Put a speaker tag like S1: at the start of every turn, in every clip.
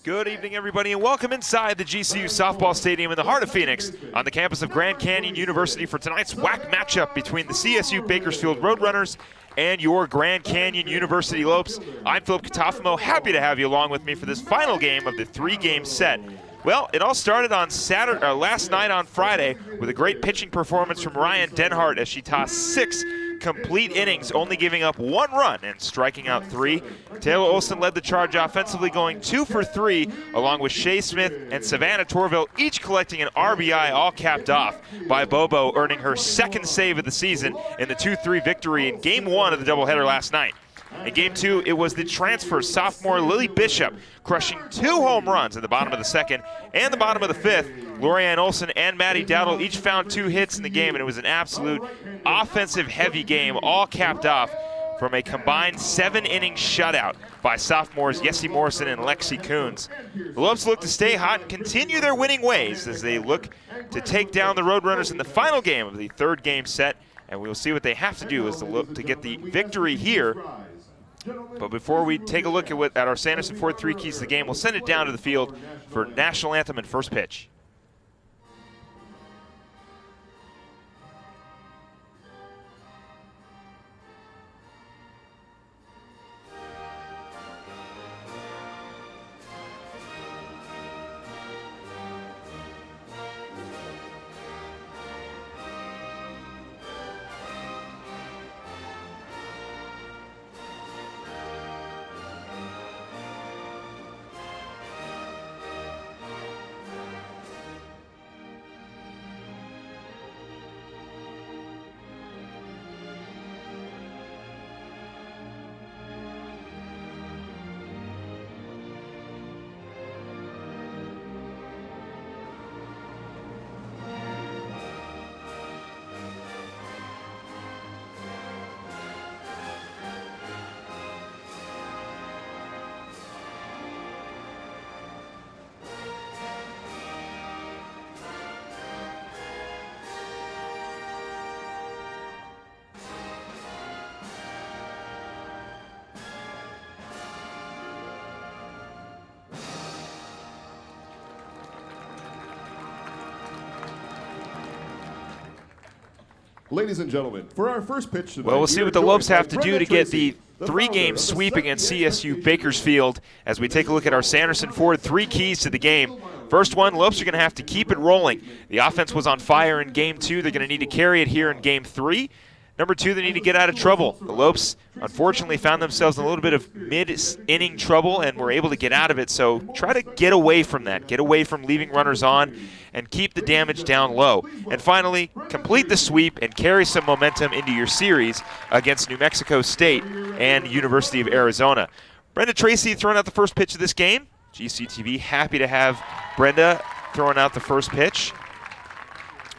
S1: Good evening, everybody, and welcome inside the GCU softball stadium in the heart of Phoenix on the campus of Grand Canyon University for tonight's WAC matchup between the CSU Bakersfield Roadrunners and your Grand Canyon University Lopes. I'm Philip Katafimo, happy to have you along with me for this final game of the three-game set. Well, it all started on last night on Friday with a great pitching performance from Ryan Denhart as she tossed 6 complete innings, only giving up 1 run and striking out 3. Taylor Olson led the charge offensively, going 2 for 3, along with Shea Smith and Savannah Torvill, each collecting an RBI, all capped off by Bobo, earning her 2nd save of the season in the 2-3 victory in Game 1 of the doubleheader last night. In Game 2, it was the transfer sophomore Lily Bishop crushing 2 home runs at the bottom of the 2nd and the bottom of the 5th. Lorianne Olson and Maddie Dowdle each found 2 hits in the game, and it was an absolute offensive-heavy game, all capped off from a combined 7-inning shutout by sophomores Yessie Morrison and Lexi Coons. The Lopes look to stay hot and continue their winning ways as they look to take down the Roadrunners in the final game of the 3rd game set, and we will see what they have to do to look to get the victory here. But before we take a look at our Sanderson Ford 3 keys to the game, we'll send it down to the field for National Anthem and first pitch.
S2: Ladies and gentlemen, for our first pitch tonight,
S1: well, we'll see what the Lopes have to do to get the 3-game sweep against CSU Bakersfield as we take a look at our Sanderson Ford 3 keys to the game. First one, Lopes are going to have to keep it rolling. The offense was on fire in Game 2. They're going to need to carry it here in Game 3. Number 2, they need to get out of trouble. The Lopes, unfortunately, found themselves in a little bit of mid-inning trouble and were able to get out of it. So try to get away from that. Get away from leaving runners on and keep the damage down low. And finally, complete the sweep and carry some momentum into your series against New Mexico State and University of Arizona. Brenda Tracy throwing out the first pitch of this game. GCTV happy to have Brenda throwing out the first pitch.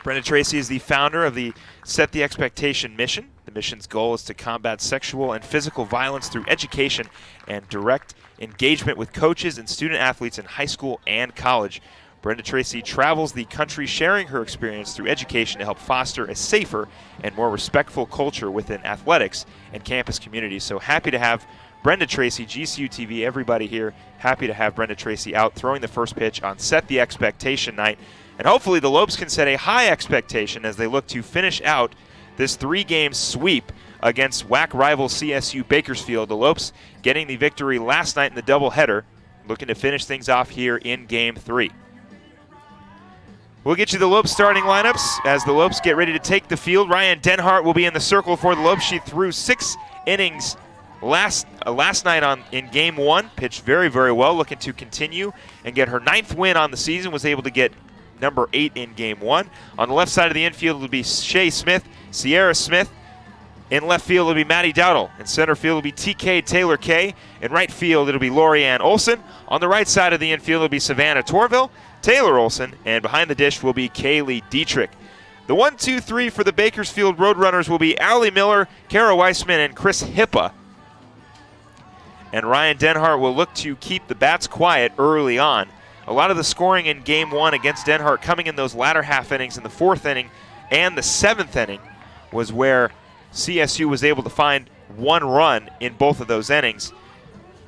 S1: Brenda Tracy is the founder of the Set the Expectation mission. The mission's goal is to combat sexual and physical violence through education and direct engagement with coaches and student athletes in high school and college. Brenda Tracy travels the country sharing her experience through education to help foster a safer and more respectful culture within athletics and campus communities. So happy to have Brenda Tracy, GCU TV, everybody here, happy to have Brenda Tracy out throwing the first pitch on Set the Expectation night. And hopefully the Lopes can set a high expectation as they look to finish out this 3-game sweep against WAC rival CSU Bakersfield. The Lopes getting the victory last night in the doubleheader, looking to finish things off here in Game 3. We'll get you the Lopes starting lineups as the Lopes get ready to take the field. Ryan Denhart will be in the circle for the Lopes. She threw 6 innings last night in Game 1, pitched very, very well, looking to continue and get her 9th win on the season, was able to get number 8 in Game 1. On the left side of the infield will be Shea Smith, Sierra Smith. In left field it'll be Maddie Dowdle. In center field it'll be TK Taylor Kay. In right field it'll be Lorianne Olson. On the right side of the infield it'll be Savannah Torvill, Taylor Olson, and behind the dish will be Kaylee Dietrich. The 1-2-3 for the Bakersfield Roadrunners will be Allie Miller, Kara Weissman, and Chris Hippa. And Ryan Denhart will look to keep the bats quiet early on. A lot of the scoring in Game 1 against Denhart coming in those latter half innings in the 4th inning and the 7th inning was where CSU was able to find 1 run in both of those innings.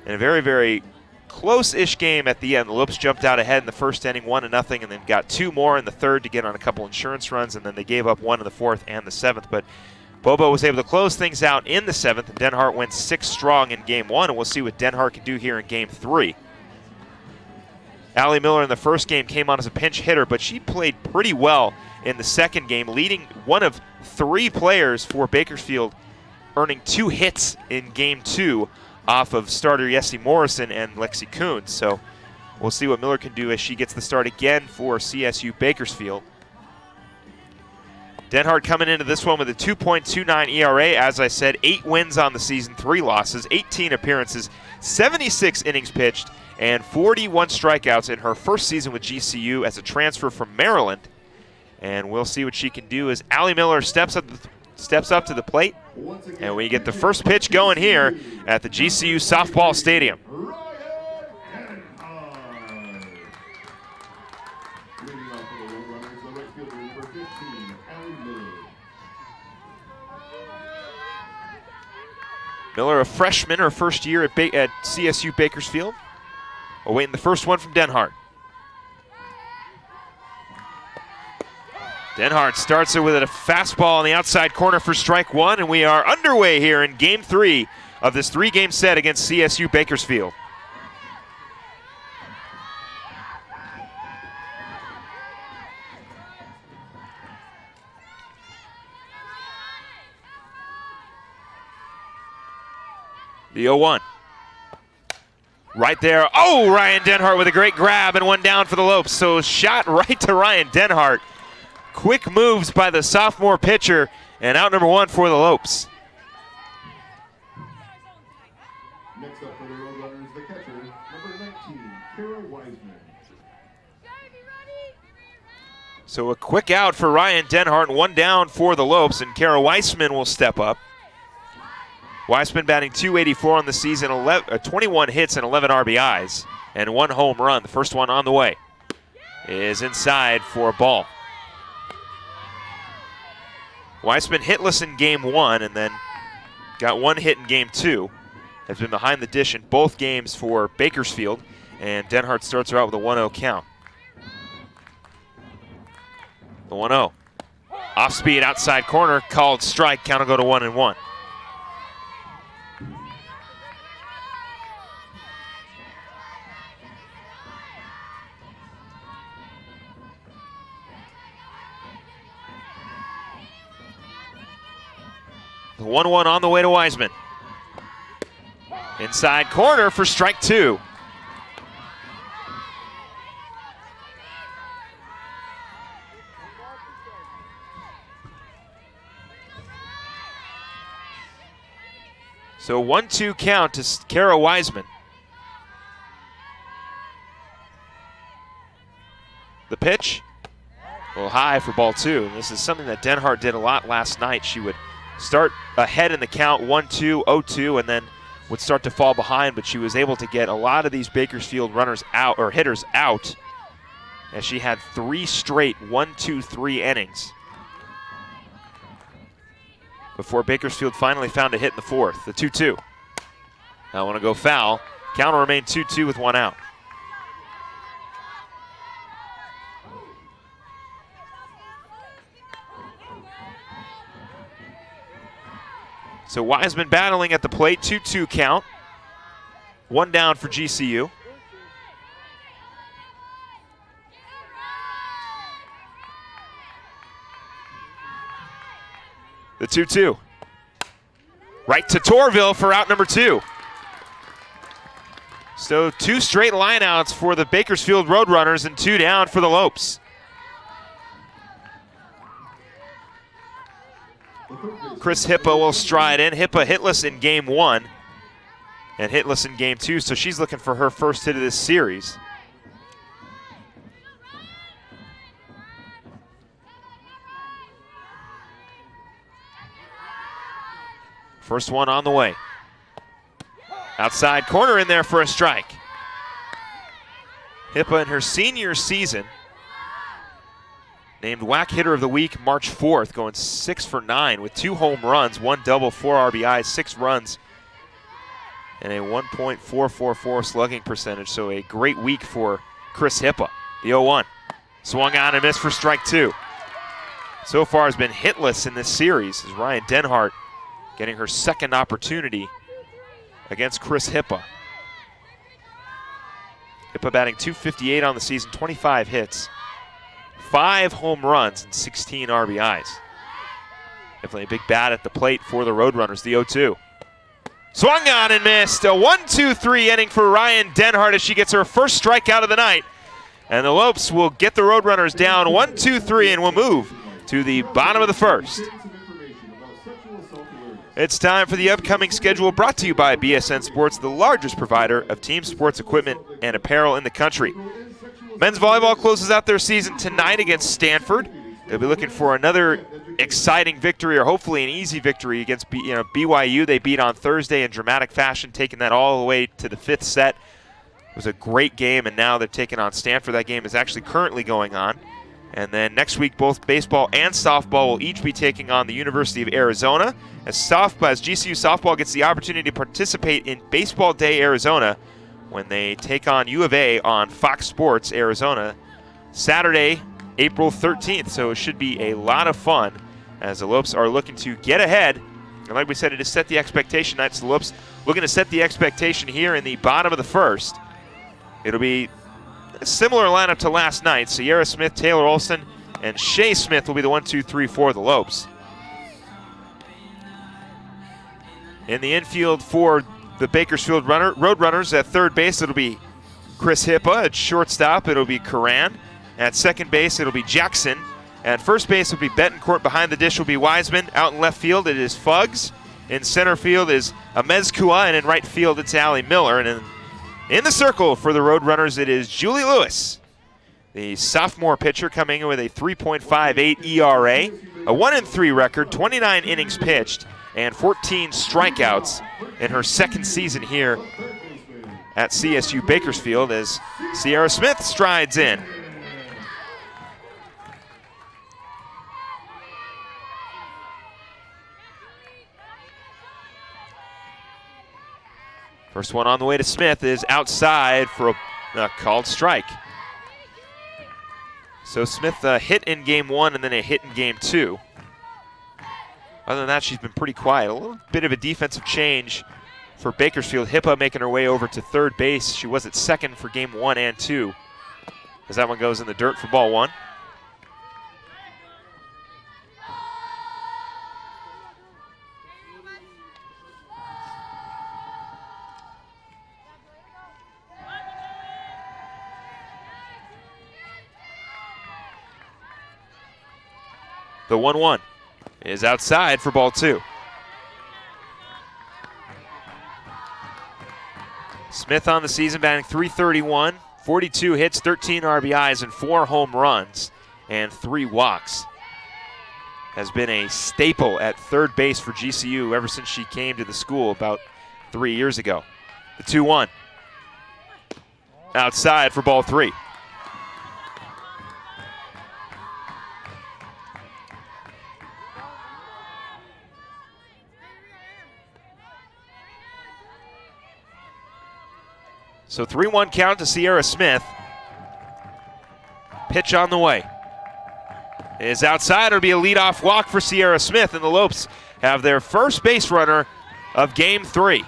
S1: And a very, very close-ish game at the end. The Lopes jumped out ahead in the first inning, 1-0, and then got 2 more in the third to get on a couple insurance runs, and then they gave up 1 in the fourth and the seventh. But Bobo was able to close things out in the seventh, and Denhart went 6 strong in game 1, and we'll see what Denhart can do here in game 3. Allie Miller in the first game came on as a pinch hitter, but she played pretty well in the second game, leading one of 3 players for Bakersfield, earning 2 hits in game 2 off of starter Yessie Morrison and Lexi Coons. So we'll see what Miller can do as she gets the start again for CSU Bakersfield. Denhart coming into this one with a 2.29 ERA. As I said, 8 wins on the season, 3 losses, 18 appearances, 76 innings pitched, and 41 strikeouts in her first season with GCU as a transfer from Maryland. And we'll see what she can do as Allie Miller steps up to the plate. And we get the first pitch going here at the GCU softball stadium. Miller, a freshman, her first year at CSU Bakersfield. Awaiting the first one from Denhart. Denhart starts it with a fastball on the outside corner for strike 1, and we are underway here in game 3 of this 3-game set against CSU Bakersfield. The 0-1. Right there. Oh, Ryan Denhart with a great grab and one down for the Lopes. So shot right to Ryan Denhart. Quick moves by the sophomore pitcher, and out number 1 for the Lopes.
S2: Next up for the Roadrunners, the catcher, number 19, Kara Wiseman.
S1: So a quick out for Ryan Denhart, and one down for the Lopes, and Kara Weissman will step up. Weissman batting .284 on the season, 21 hits and 11 RBIs, and 1 home run. The first one on the way is inside for a ball. Weissman hitless in game 1 and then got 1 hit in game 2. Has been behind the dish in both games for Bakersfield, and Denhart starts her out with a 1-0 count. The 1-0. Off speed outside corner, called strike, count will go to 1-1. The 1-1 on the way to Wiseman. Inside corner for strike 2. So 1-2 count to Kara Wiseman. The pitch, a little high for ball 2. This is something that Denhart did a lot last night. She would start ahead in the count, 1-2, 0-2, and then would start to fall behind, but she was able to get a lot of these Bakersfield runners out, or hitters out, as she had 3 straight 1-2-3 innings before Bakersfield finally found a hit in the 4th, the 2-2. I want to go foul. Count will remain 2-2 with 1 out. So Wiseman battling at the plate, 2-2 count. 1 down for GCU. The 2-2. Right to Torvill for out number 2. So 2 straight lineouts for the Bakersfield Roadrunners and 2 down for the Lopes. Chris Hippa will stride in. Hippa hitless in game 1 and hitless in game 2, so she's looking for her first hit of this series. First one on the way. Outside corner in there for a strike. Hippa in her senior season named WAC Hitter of the Week March 4th, going 6 for 9 with 2 home runs, 1 double, 4 RBIs, 6 runs and a 1.444 slugging percentage, so a great week for Chris Hippa. The 0-1. Swung on and missed for strike 2. So far has been hitless in this series as Ryan Denhart getting her second opportunity against Chris Hippa. Hippa batting .258 on the season, 25 hits, 5 home runs, and 16 RBIs. Definitely a big bat at the plate for the Roadrunners, the 0-2. Swung on and missed. A 1-2-3 inning for Ryan Denhart as she gets her first strikeout of the night. And the Lopes will get the Roadrunners down 1-2-3 and will move to the bottom of the first. It's time for the upcoming schedule, brought to you by BSN Sports, the largest provider of team sports equipment and apparel in the country. Men's volleyball closes out their season tonight against Stanford. They'll be looking for another exciting victory, or hopefully an easy victory against BYU. They beat on Thursday in dramatic fashion, taking that all the way to the 5th set. It was a great game, and now they're taking on Stanford. That game is actually currently going on. And then next week, both baseball and softball will each be taking on the University of Arizona, as GCU softball gets the opportunity to participate in Baseball Day Arizona when they take on U of A on Fox Sports Arizona Saturday, April 13th. So it should be a lot of fun as the Lopes are looking to get ahead. And like we said, it is set the expectation. That's the Lopes looking to set the expectation here in the bottom of the first. It'll be a similar lineup to last night. Sierra Smith, Taylor Olson, and Shea Smith will be the 1-2-3 for the Lopes. In the infield for the Bakersfield Roadrunners, at third base, it'll be Chris Hippa. At shortstop, it'll be Karan. At second base, it'll be Jackson. At first base, it'll be Bettencourt. Behind the dish will be Wiseman. Out in left field, it is Fuggs. In center field is Amezcua, and in right field, it's Allie Miller. And in the circle for the Roadrunners, it is Julie Lewis, the sophomore pitcher, coming in with a 3.58 ERA, a 1-3 record, 29 innings pitched, and 14 strikeouts in her second season here at CSU Bakersfield as Sierra Smith strides in. First one on the way to Smith is outside for a called strike. So Smith hit in game 1 and then a hit in game 2. Other than that, she's been pretty quiet. A little bit of a defensive change for Bakersfield. Hippa making her way over to third base. She was at second for game 1 and 2, as that one goes in the dirt for ball 1. The 1-1 is outside for ball 2. Smith on the season batting .331, 42 hits, 13 RBIs, and 4 home runs, and 3 walks. Has been a staple at third base for GCU ever since she came to the school about 3 years ago. The 2-1 outside for ball 3. So 3-1 count to Sierra Smith. Pitch on the way. Is outside. It'll be a leadoff walk for Sierra Smith, and the Lopes have their first base runner of game 3.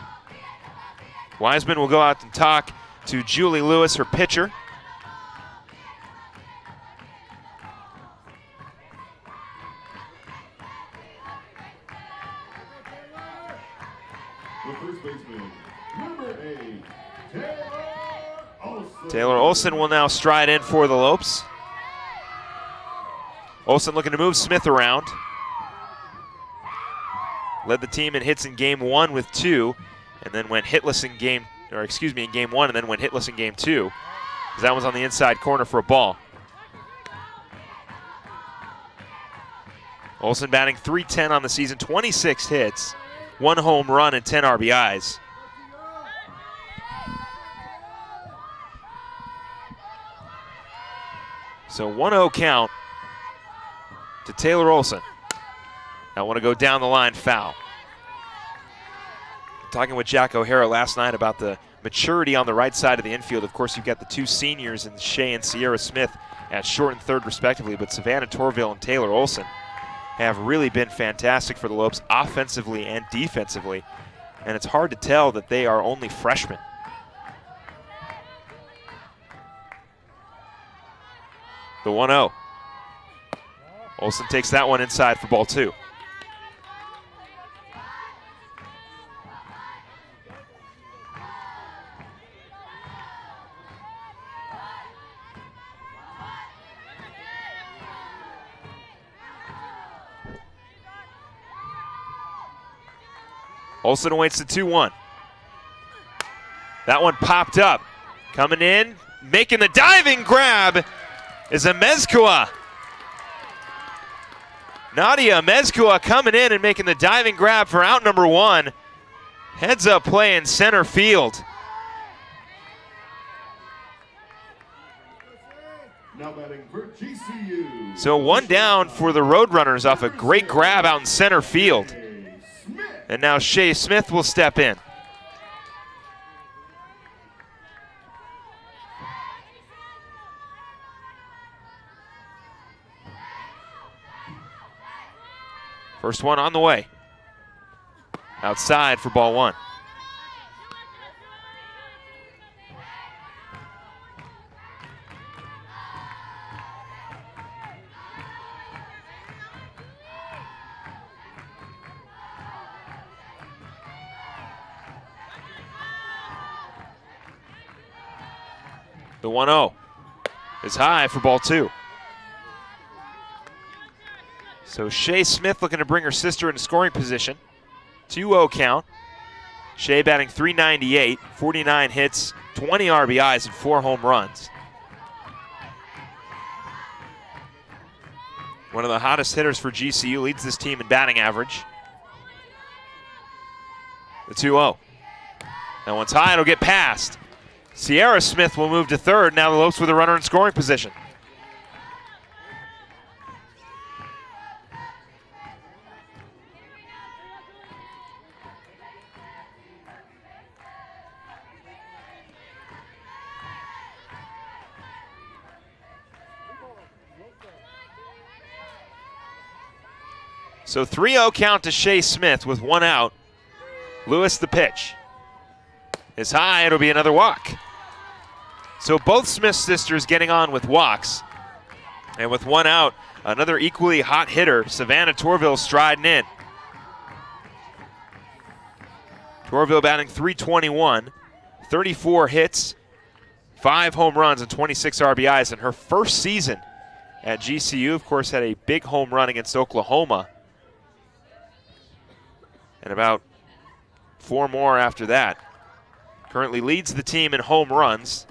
S1: Wiseman will go out and talk to Julie Lewis, her pitcher.
S2: The first baseman, number 8,
S1: Taylor Olson will now stride in for the Lopes. Olson looking to move Smith around. Led the team in hits in game 1 with 2, and then went hitless in game 1, and then went hitless in game 2. That was on the inside corner for a ball. Olson batting .310 on the season, 26 hits, 1 home run, and 10 RBIs. So 1-0 count to Taylor Olson. I want to go down the line foul. talking with Jack O'Hara last night about the maturity on the right side of the infield. Of course, you've got the two seniors in Shea and Sierra Smith at short and third respectively, but Savannah Torvill and Taylor Olson have really been fantastic for the Lopes offensively and defensively, and it's hard to tell that they are only freshmen. The 1-0. Olson takes that one inside for ball 2. Olson awaits the 2-1. That one popped up. Coming in, making the diving grab is Amezcua. Nadia Amezcua coming in and making the diving grab for out number 1. Heads up play in center field.
S2: Now batting for GCU.
S1: So one down for the Roadrunners off a great grab out in center field. And now Shea Smith will step in. First one on the way. Outside for ball 1. The 1-0 is high for ball 2. So Shea Smith looking to bring her sister into scoring position. 2-0 count. Shea batting .398, 49 hits, 20 RBIs, and 4 home runs. One of the hottest hitters for GCU, leads this team in batting average. The 2-0. That one's high, it'll get past. Sierra Smith will move to third. Now the Lopes with a runner in scoring position. So 3-0 count to Shea Smith with 1 out. Lewis the pitch. Is high, it'll be another walk. So both Smith sisters getting on with walks. And with 1 out, another equally hot hitter, Savannah Torvill, striding in. Torvill batting .321, 34 hits, 5 home runs, and 26 RBIs in her first season at GCU. Of course, had a big home run against Oklahoma. And about 4 more after that. Currently leads the team in home runs.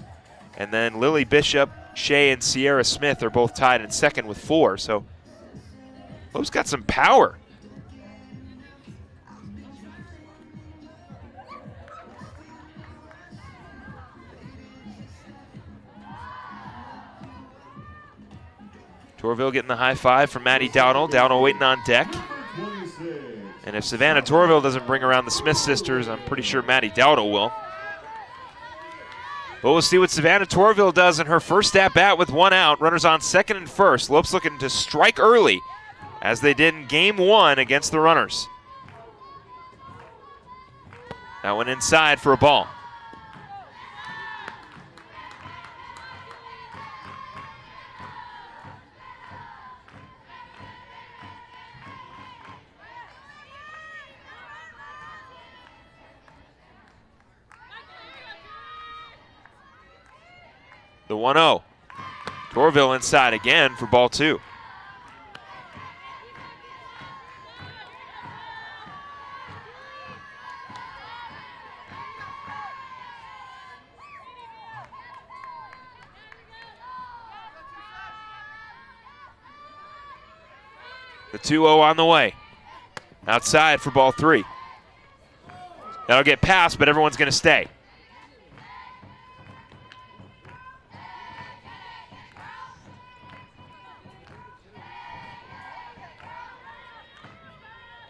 S1: And then Lily Bishop, Shea, and Sierra Smith are both tied in second with 4. So Lopes got some power. Torvill getting the high five from Maddie Dowdle. Dowdle waiting on deck. And if Savannah Torvill doesn't bring around the Smith sisters, I'm pretty sure Maddie Dowdle will. But we'll see what Savannah Torvill does in her first at-bat with 1 out. Runners on second and first. Lopes looking to strike early, as they did in Game 1 against the Runners. That one inside for a ball. The 1-0. Torvill inside again for ball 2. The 2-0 on the way. Outside for ball 3. That'll get past, but everyone's going to stay.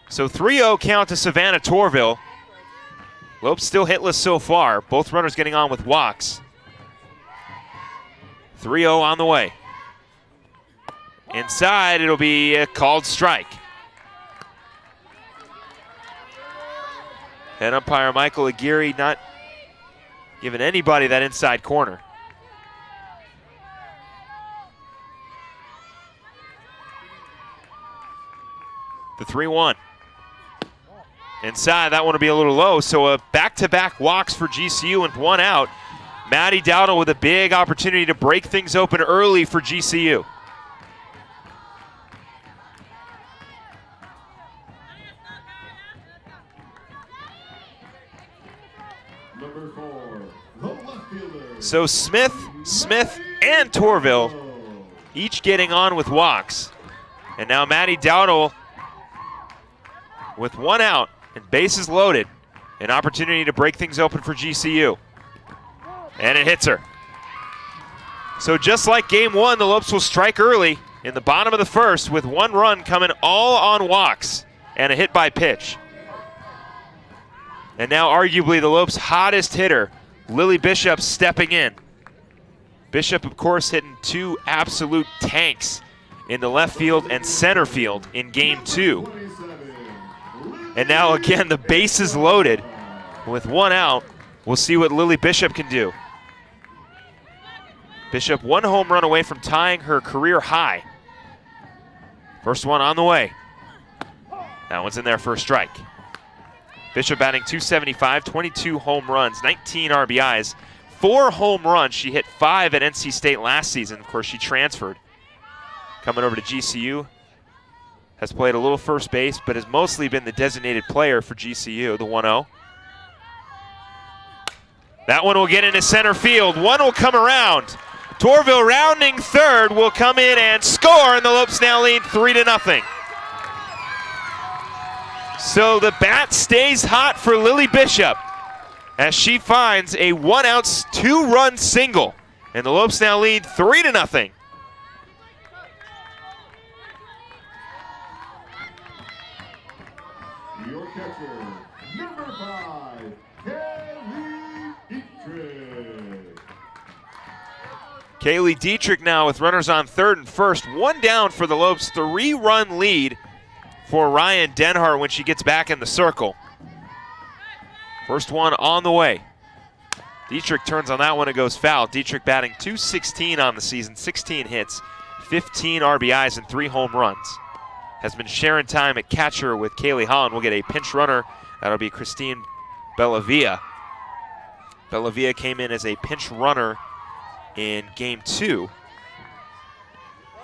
S1: So 3-0 count to Savannah Torvill. Lopes still hitless so far. Both runners getting on with walks. 3-0 on the way. Inside, it'll be a called strike. Head umpire Michael Aguirre not giving anybody that inside corner. The 3-1. Inside, that one will be a little low, so a back-to-back walks for GCU and 1 out. Maddie Dowdle with a big opportunity to break things open early for GCU.
S2: Number 4, the left fielder.
S1: So Smith, and Torvill each getting on with walks. And now Maddie Dowdle with 1 out and bases loaded. An opportunity to break things open for GCU. And it hits her. So just like game 1, the Lopes will strike early in the bottom of the first with 1 run coming all on walks and a hit by pitch. And now arguably the Lopes' hottest hitter, Lily Bishop, stepping in. Bishop, of course, hitting 2 absolute tanks in the left field and center field in game 2. And now again, the bases loaded with 1 out. We'll see what Lily Bishop can do. Bishop 1 home run away from tying her career high. First one on the way. That one's in there for a strike. Bishop batting .275, 22 home runs, 19 RBIs, 4 home runs. She hit 5 at NC State last season. Of course, she transferred. Coming over to GCU. Has played a little first base, but has mostly been the designated player for GCU, the 1-0. That one will get into center field. One will come around. Torvill rounding third will come in and score, and the Lopes now lead 3-0. So the bat stays hot for Lily Bishop as she finds a 1-out, 2-run single, and the Lopes now lead 3-0.
S2: Your catcher, number 5, Kaylee Dietrich.
S1: Kaylee Dietrich now with runners on third and first. 1 down for the Lopes, 3-run lead for Ryan Denhart when she gets back in the circle. First one on the way. Dietrich turns on that one, it goes foul. Dietrich batting .216 on the season, 16 hits, 15 RBIs, and 3 home runs. Has been sharing time at catcher with Kaylee Holland. We'll get a pinch runner. That'll be Christine Bellavia. Bellavia came in as a pinch runner in game 2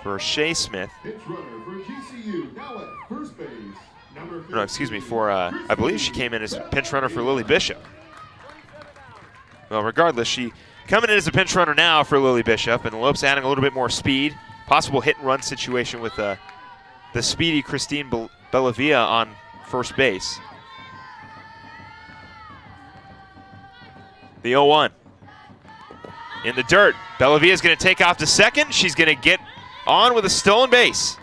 S1: for Shea Smith.
S2: Pinch runner for GCU, now at first base. Number 15,
S1: No, excuse me, for I believe she came in as a pinch runner for Lily Bishop. Well, regardless, she coming in as a pinch runner now for Lily Bishop, and the Lopes adding a little bit more speed. Possible hit and run situation with the speedy Christine Bellavia on first base. The 0-1. In the dirt, Bellavia is going to take off to second. She's going to get on with a stolen base.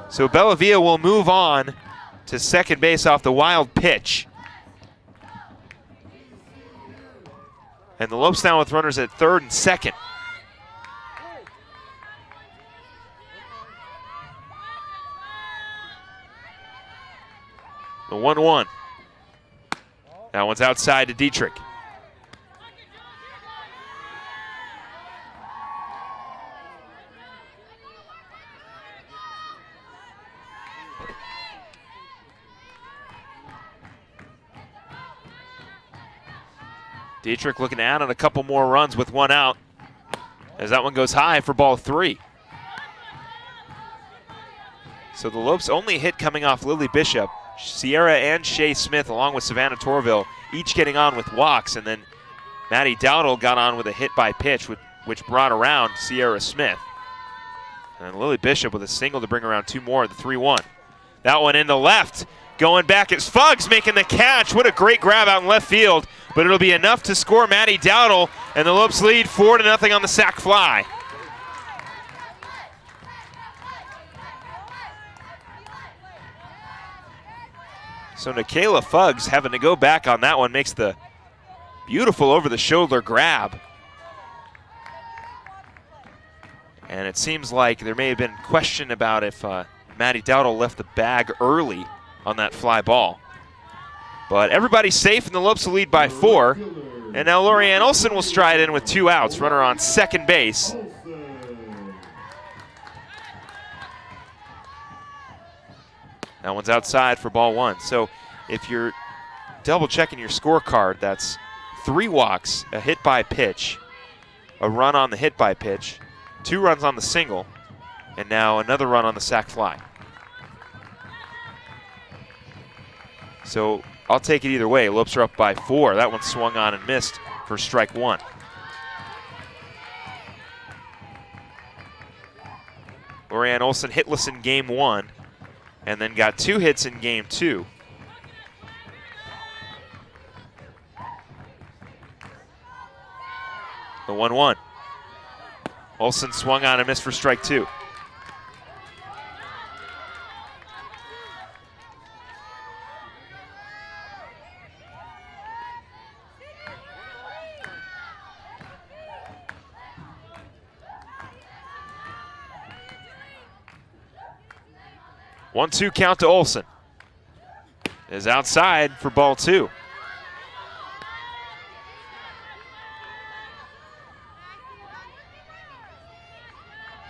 S1: So Bellavia will move on to second base off the wild pitch. And the Lopes now with runners at third and second. The 1-1. That one's outside to Dietrich. Dietrich looking to add on a couple more runs with 1 out, as that one goes high for ball 3. So the Lopes' only hit coming off Lily Bishop. Sierra and Shea Smith, along with Savannah Torvill, each getting on with walks, and then Maddie Dowdle got on with a hit by pitch, which brought around Sierra Smith. And Lily Bishop with a single to bring around 2 more, the 3-1. That one in the left, going back as Fuggs making the catch. What a great grab out in left field but it'll be enough to score Maddie Dowdle, and the Lopes lead 4-0 on the sac fly. So Nikayla Fuggs having to go back on that one, makes the beautiful over-the-shoulder grab. And it seems like there may have been question about if Maddie Dowdle left the bag early on that fly ball. But everybody's safe, and the Lopes will lead by 4. And now Lorianne Olson will stride in with 2 outs, runner on second base. That one's outside for ball 1. So if you're double checking your scorecard, that's 3 walks, a hit by pitch, a run on the hit by pitch, 2 runs on the single, and now another run on the sac fly. So I'll take it either way. Lopes are up by 4. That one swung on and missed for strike 1. Lorianne Olson hitless in game 1 and then got 2 hits in game 2. The 1-1. Olson swung on and missed for strike 2. One-two count to Olson. Is outside for ball 2.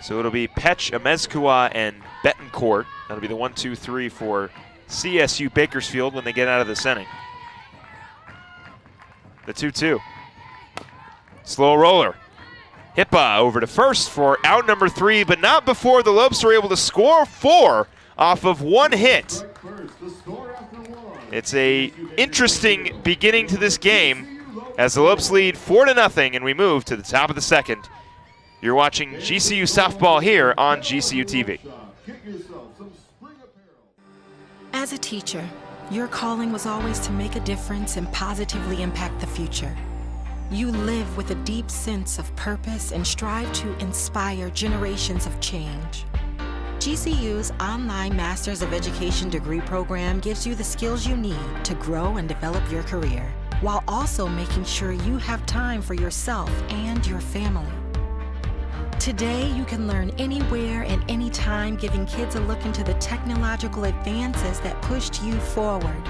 S1: So it'll be Petch, Amezcua, and Bettencourt. That'll be the 1-2-3 for CSU Bakersfield when they get out of this inning. The 2-2. Slow roller. Hippa over to first for out number 3, but not before the Lopes are able to score 4 off of 1 hit. It's a interesting beginning to this game as the Lopes lead 4-0, and we move to the top of the second. You're watching GCU softball here on GCU TV.
S3: As a teacher, your calling was always to make a difference and positively impact the future. You live with a deep sense of purpose and strive to inspire generations of change. GCU's online Masters of Education degree program gives you the skills you need to grow and develop your career, while also making sure you have time for yourself and your family. Today, you can learn anywhere and anytime, giving kids a look into the technological advances that pushed you forward.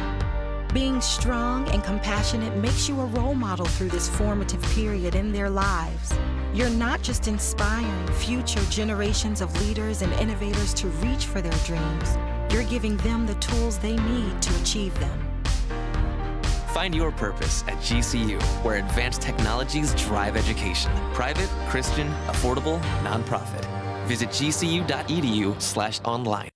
S3: Being strong and compassionate makes you a role model through this formative period in their lives. You're not just inspiring future generations of leaders and innovators to reach for their dreams, you're giving them the tools they need to achieve them.
S4: Find your purpose at GCU, where advanced technologies drive education. Private, Christian, affordable, nonprofit. Visit gcu.edu/online.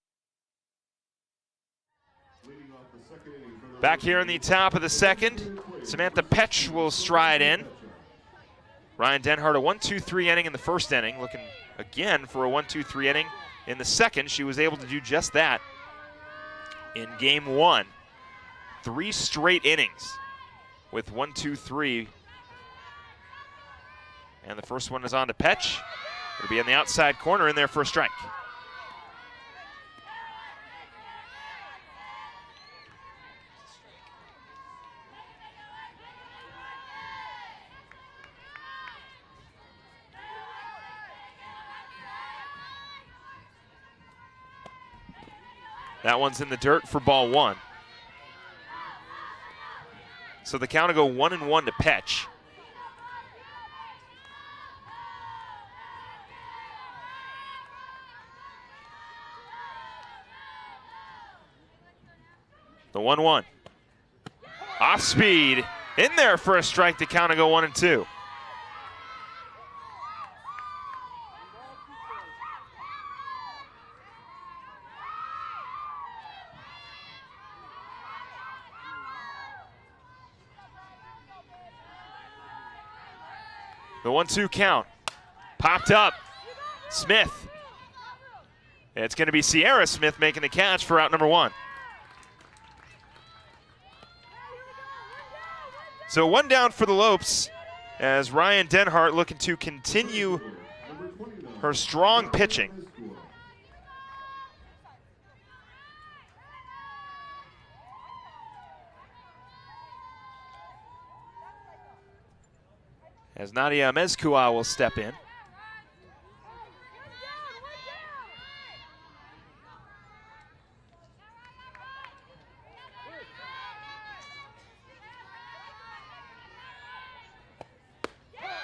S1: Back here in the top of the second, Samantha Petch will stride in. Ryan Denhart, a 1-2-3 inning in the first inning, looking again for a 1-2-3 inning in the second. She was able to do just that in game 1. 3 straight innings with 1-2-3. And the first one is on to Petch. It'll be on the outside corner in there for a strike. That one's in the dirt for ball 1. So the count will go 1-1 to Petch. The 1-1. Off speed. In there for a strike to count and go 1-2. The 1-2 count. Popped up. Smith. It's going to be Sierra Smith making the catch for out number 1. So 1 down for the Lopes as Ryan Denhart looking to continue her strong pitching. As Nadia Mezcua will step in.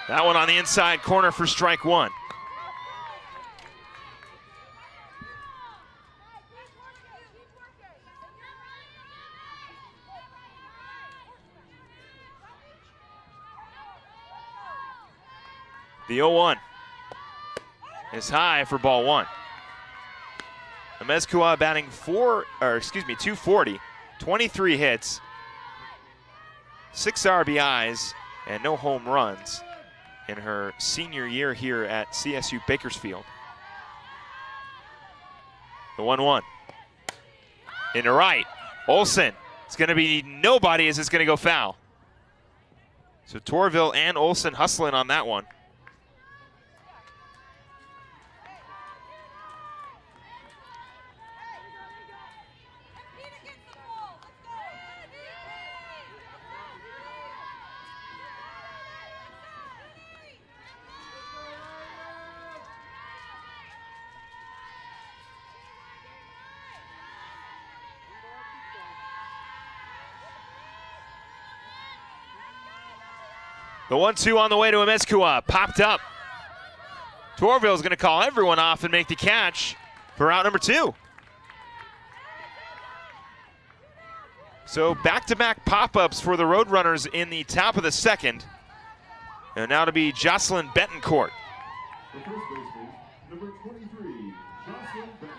S1: That one on the inside corner for strike 1. The 0-1 is high for ball 1. Mezcua batting 240, 23 hits, 6 RBIs, and no home runs in her senior year here at CSU Bakersfield. The 1-1. Into right. Olsen. It's going to be nobody as it's going to go foul. So Torvill and Olsen hustling on that one. The 1-2 on the way to Mezcua, popped up. Torville's going to call everyone off and make the catch for out number 2. So back-to-back pop-ups for the Roadrunners in the top of the 2nd. And now to be Jocelyn Bettencourt.
S2: The first baseman, number 23, Jocelyn Bettencourt.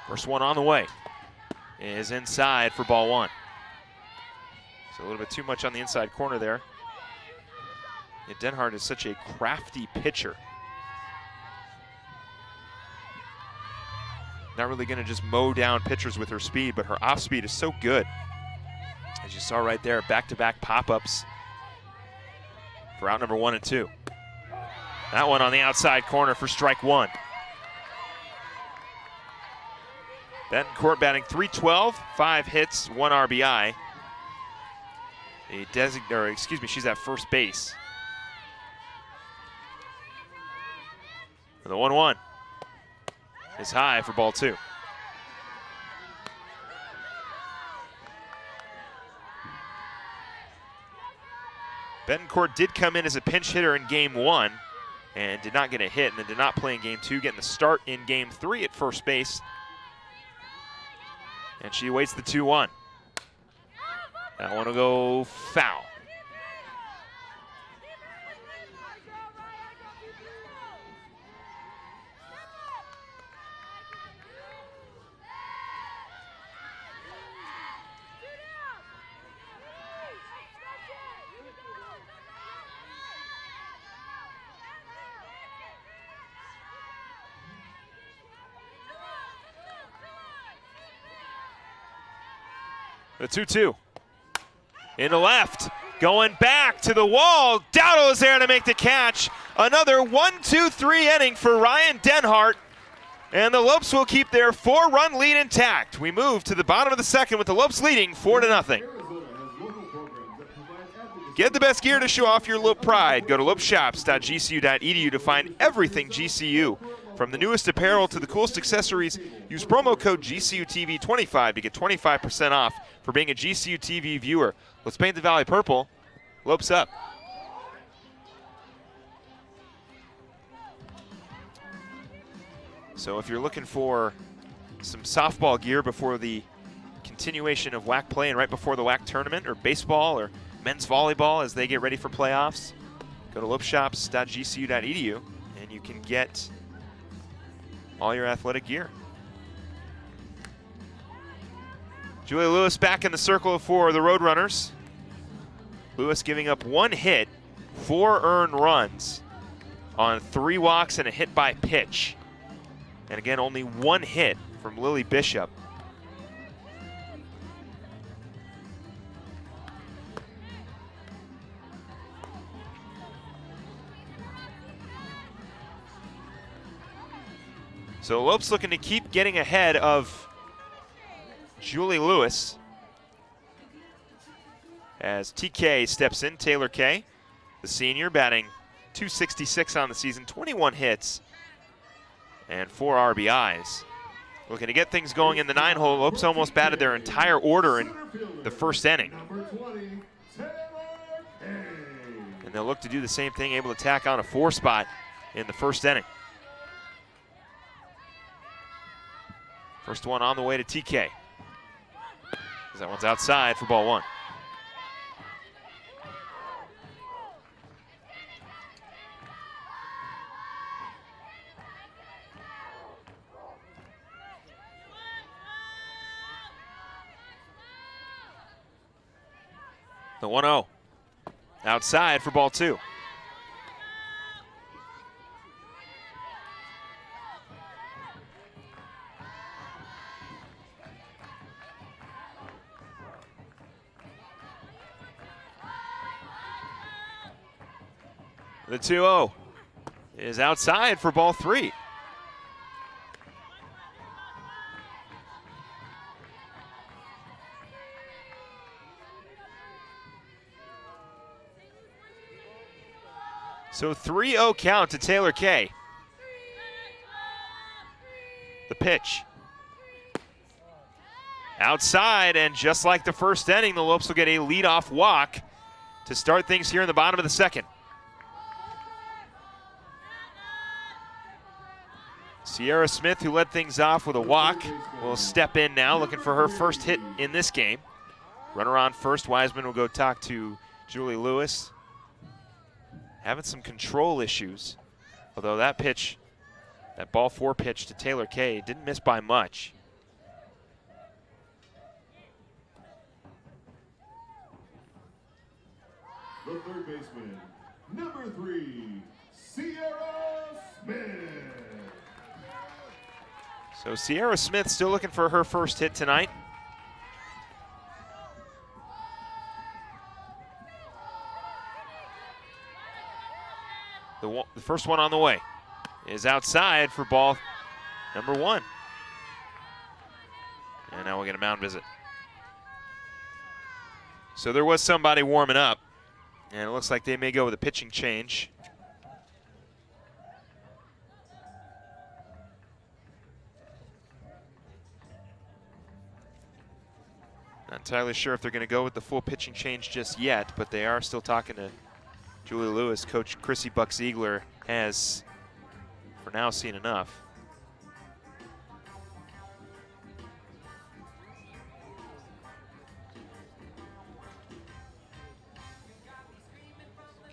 S1: First one on the way is inside for ball 1. So a little bit too much on the inside corner there. And Denhart is such a crafty pitcher. Not really going to just mow down pitchers with her speed, but her off speed is so good. As you saw right there, back-to-back pop-ups for out number 1 and 2. That one on the outside corner for strike 1. Bettencourt batting .312, 5 hits, 1 RBI. She's at first base. And the 1-1 is high for ball 2. Bettencourt did come in as a pinch hitter in game 1 and did not get a hit, and then did not play in game 2, getting the start in game 3 at first base. And she awaits the 2-1. That one will go foul. The 2-2. In the left. Going back to the wall. Dowdle is there to make the catch. Another 1-2-3 inning for Ryan Denhart. And the Lopes will keep their 4-run lead intact. We move to the bottom of the 2nd with the Lopes leading 4-0. Get the best gear to show off your Lope pride. Go to lopeshops.gcu.edu to find everything GCU. From the newest apparel to the coolest accessories, use promo code GCUTV25 to get 25% off for being a GCU TV viewer. Let's paint the Valley purple. Lopes up. So if you're looking for some softball gear before the continuation of WAC play and right before the WAC tournament, or baseball or men's volleyball as they get ready for playoffs, go to lopeshops.gcu.edu and you can get all your athletic gear. Julia Lewis back in the circle for the Roadrunners. Lewis giving up 1 hit 4 earned runs on 3 walks and a hit by pitch. And again, only 1 hit from Lily Bishop. So Lopes looking to keep getting ahead of Julie Lewis as TK steps in. Taylor Kay, the senior, batting .266 on the season, 21 hits and 4 RBIs. Looking to get things going in the 9-hole. Lopes almost batted their entire order in the first inning. And they'll look to do the same thing, able to tack on a 4 spot in the first inning. First one on the way to TK. That one's outside for ball 1. The 1-0. Outside for ball 2. The 2-0 is outside for ball 3. So 3-0 count to Taylor Kay. The pitch. Outside, and just like the first inning, the Lopes will get a leadoff walk to start things here in the bottom of the second. Sierra Smith, who led things off with a walk, will step in now, looking for her first hit in this game. Runner on first. Wiseman will go talk to Julie Lewis. Having some control issues, although that pitch, that ball 4 pitch to Taylor Kay, didn't miss by much.
S2: The third baseman, number 3, Sierra Smith.
S1: So Sierra Smith still looking for her first hit tonight. The first one on the way is outside for ball number 1. And now we'll get a mound visit. So there was somebody warming up, and it looks like they may go with a pitching change. Not entirely sure if they're going to go with the full pitching change just yet, but they are still talking to Julie Lewis. Coach Chrissy Buck-Ziegler has, for now, seen enough.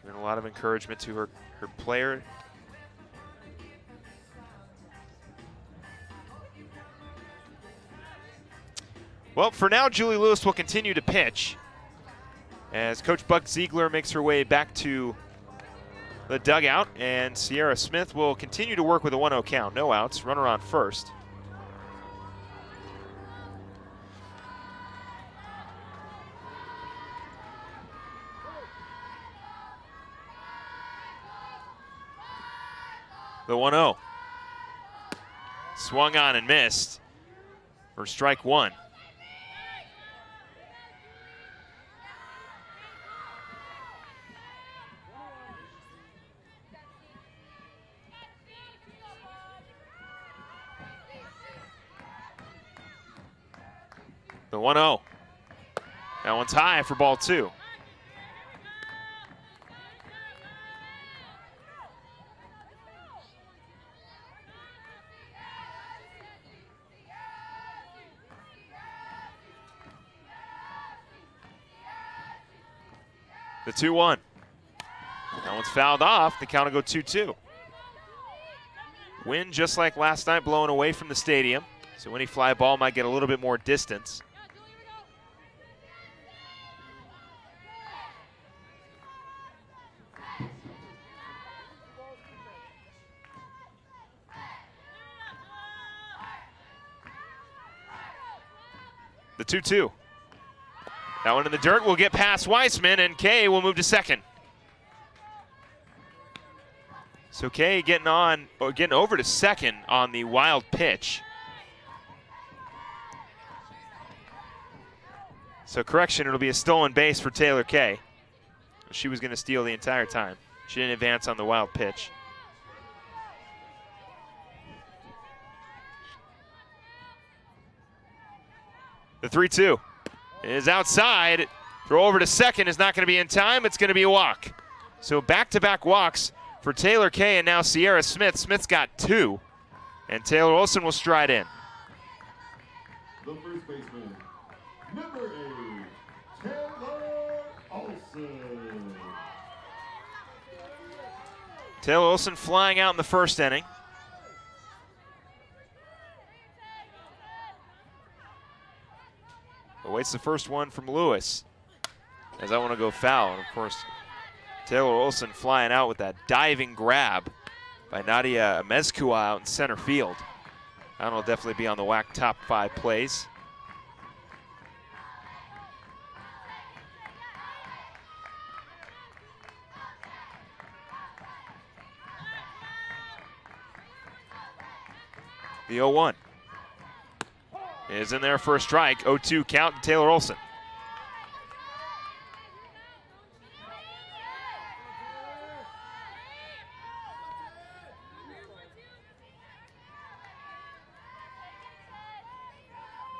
S1: Giving a lot of encouragement to her player. Well, for now, Julie Lewis will continue to pitch as Coach Buck-Ziegler makes her way back to the dugout, and Sierra Smith will continue to work with a 1-0 count. No outs, runner on first. The 1-0. Swung on and missed for strike 1. The 1-0. That one's high for ball 2. The 2-1. That one's fouled off. The count will go 2-2. Wind, just like last night, blowing away from the stadium. So any fly ball might get a little bit more distance. 2-2. That one in the dirt will get past Weissman, and Kay will move to second. So Kay getting over to second on the wild pitch. So correction, it'll be a stolen base for Taylor Kay. She was going to steal the entire time. She didn't advance on the wild pitch. The 3-2 is outside. Throw over to second is not going to be in time. It's going to be a walk. So back-to-back walks for Taylor Kay and now Sierra Smith. Smith's got 2, and Taylor Olson will stride in.
S2: The first baseman, number 8, Taylor Olson.
S1: Taylor Olson flying out in the first inning. Awaits the first one from Lewis, as I want to go foul. And of course, Taylor Olson flying out with that diving grab by Nadia Mezcua out in center field. That one will definitely be on the WAC top 5 plays. The 0-1 is in there for a strike. 0-2 count to Taylor Olson.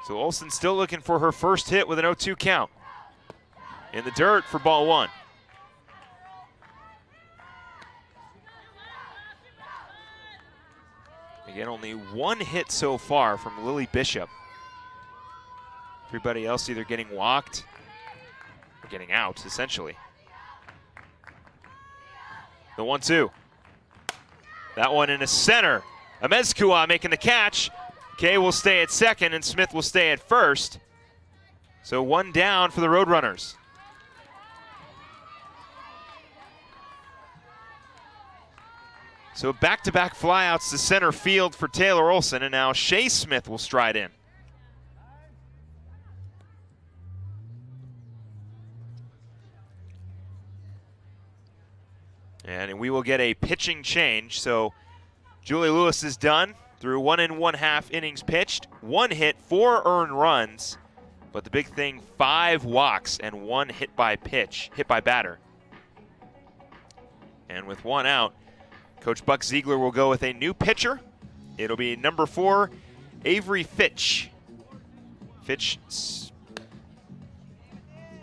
S1: So Olson still looking for her first hit with an 0-2 count. In the dirt for ball 1. Again, only 1 hit so far from Lily Bishop. Everybody else either getting walked or getting out, essentially. The 1-2. That one in the center. Amezcua making the catch. Kay will stay at second and Smith will stay at first. So 1 down for the Roadrunners. So back-to-back flyouts to center field for Taylor Olson, and now Shea Smith will stride in. And we will get a pitching change. So Julie Lewis is done through 1 1/2 innings pitched, 1 hit, 4 earned runs. But the big thing, 5 walks and 1 hit by batter. And with 1 out, Coach Buck Ziegler will go with a new pitcher. It'll be number 4, Avery Fitch. Fitch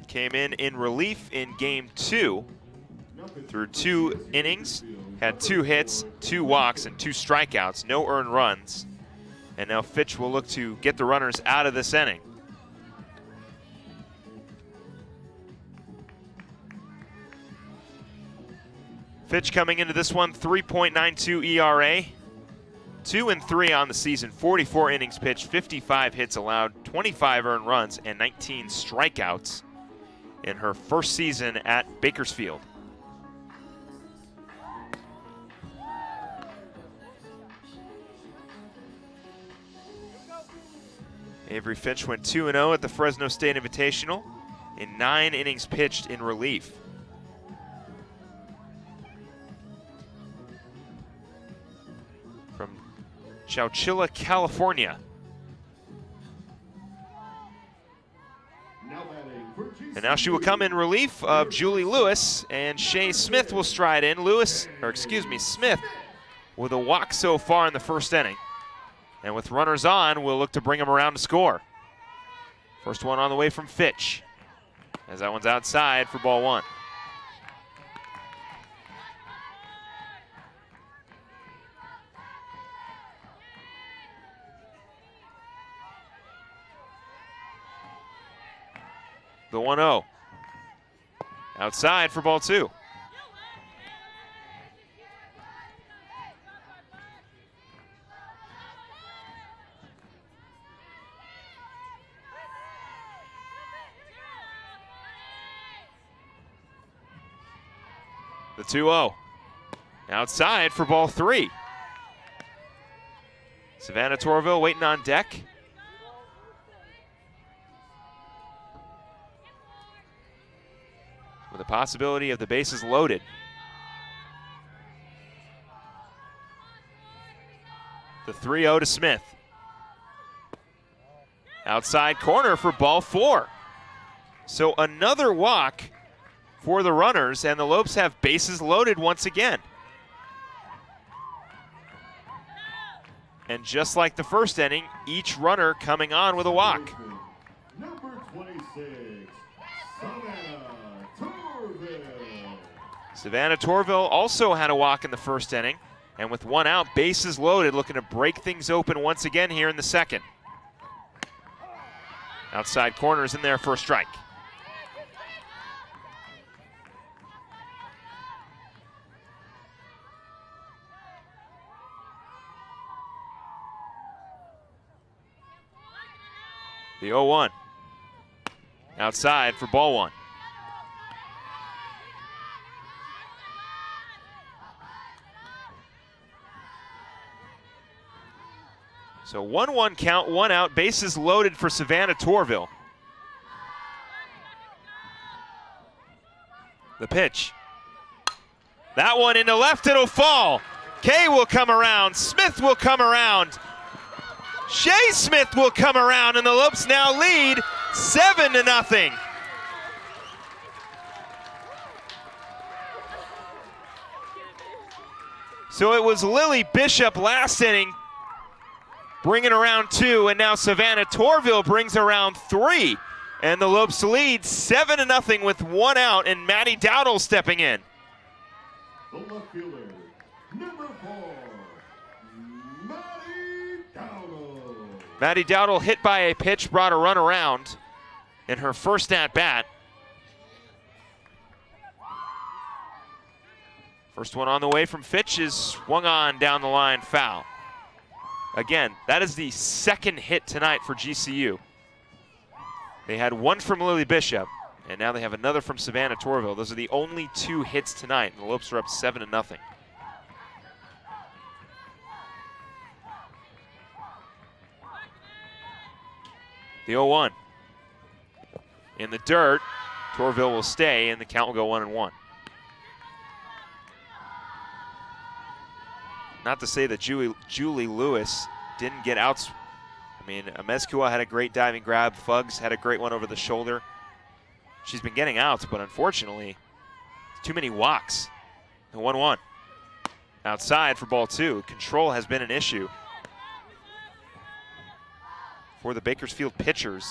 S1: came in relief in game 2 through 2 innings, had 2 hits, 2 walks, and 2 strikeouts, no earned runs. And now Fitch will look to get the runners out of this inning. Fitch coming into this one, 3.92 ERA, 2-3 on the season, 44 innings pitched, 55 hits allowed, 25 earned runs, and 19 strikeouts in her first season at Bakersfield. Avery Fitch went 2-0 at the Fresno State Invitational in 9 innings pitched in relief. From Chowchilla, California. And now she will come in relief of Julie Lewis, and Shea Smith will stride in. Smith with a walk so far in the first inning. And with runners on, we'll look to bring them around to score. First one on the way from Fitch, as that one's outside for ball 1. The 1-0. Outside for ball 2. The 2-0. Outside for ball 3. Savannah Torvill waiting on deck. the possibility of the bases loaded. The 3-0 to Smith. Outside corner for ball 4. So another walk for the runners, and the Lopes have bases loaded once again. And just like the first inning, each runner coming on with a walk.
S2: Number 26, Savannah Torvill.
S1: Savannah Torvill also had a walk in the first inning, and with 1 out, bases loaded, looking to break things open once again here in the second. Outside corner is in there for a strike. The 0-1. Outside for ball 1. So 1-1 count, 1 out, bases loaded for Savannah Torvill. The pitch. That one into left, it'll fall. Kay will come around, Smith will come around. Shea Smith will come around, and the Lopes now lead 7-0. So it was Lily Bishop last inning bringing around 2, and now Savannah Torvill brings around 3. And the Lopes lead 7-0 with 1 out, and Maddie Dowdle stepping in.
S2: The left fielder, number 4, Maddie Dowdle.
S1: Maddie Dowdle hit by a pitch, brought a run around in her first at-bat. First one on the way from Fitch is swung on down the line, foul. Again, that is the second hit tonight for GCU. They had 1 from Lily Bishop, and now they have another from Savannah Torvill. Those are the only 2 hits tonight, and the Lopes are up 7-0. The 0-1. In the dirt, Torvill will stay, and the count will go 1-1. Not to say that Julie Lewis didn't get outs. I mean, Amezcua had a great diving grab. Fuggs had a great one over the shoulder. She's been getting outs, but unfortunately, too many walks. The 1-1. Outside for ball 2. Control has been an issue for the Bakersfield pitchers.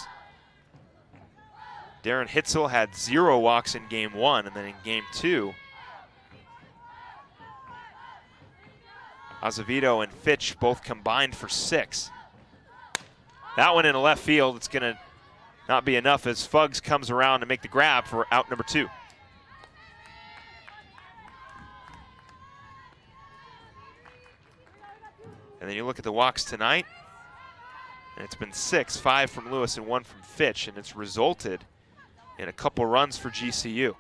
S1: Darren Hitzel had 0 walks in game 1, and then in game 2, Azevedo and Fitch both combined for 6. That one in the left field, it's going to not be enough as Fuggs comes around to make the grab for out number 2. And then you look at the walks tonight, and it's been 6, 5 from Lewis and 1 from Fitch, and it's resulted in a couple runs for GCU.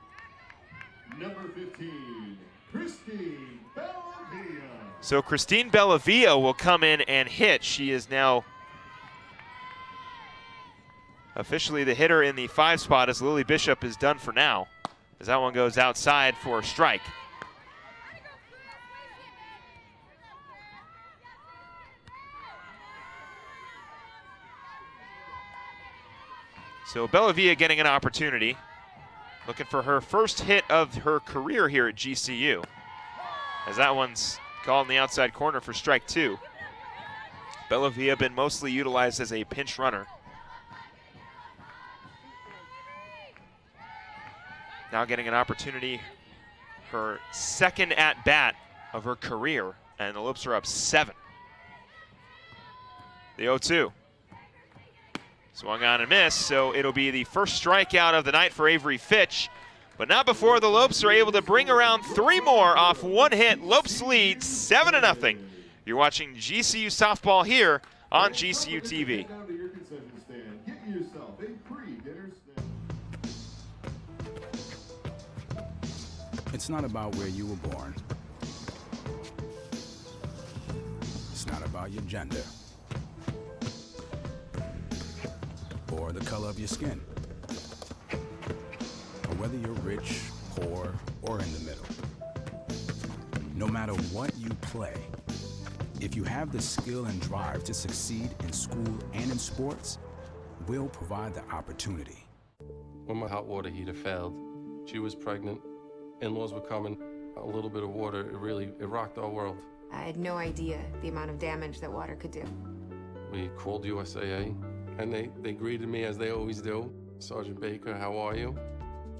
S2: Number 15, Christine Bellavia.
S1: So Christine Bellavia will come in and hit. She is now officially the hitter in the 5 spot, as Lily Bishop is done for now, as that one goes outside for a strike. So Bellavia getting an opportunity, looking for her first hit of her career here at GCU, as that one's called in the outside corner for strike 2. Bellavia been mostly utilized as a pinch runner. Now getting an opportunity, her second at-bat of her career, and the Lopes are up 7. The 0-2. Swung on and missed, so it'll be the first strikeout of the night for Avery Fitch, but not before the Lopes are able to bring around 3 more off 1 hit. Lopes lead 7-0. You're watching GCU softball here on GCU TV.
S2: Down to your concession stand. Get yourself a pre-dinner snack.
S5: It's not about where you were born. It's not about your gender or the color of your skin, or whether you're rich poor, or in the middle. No matter what you play, if you have the skill and drive to succeed in school and in sports, we'll provide the opportunity.
S6: When my hot water heater failed, she was pregnant, in-laws were coming, a little bit of water, it rocked our world.
S7: I had no idea the amount of damage that water could do.
S6: We called USAA, and they greeted me as they always do. Sergeant Baker, how are you?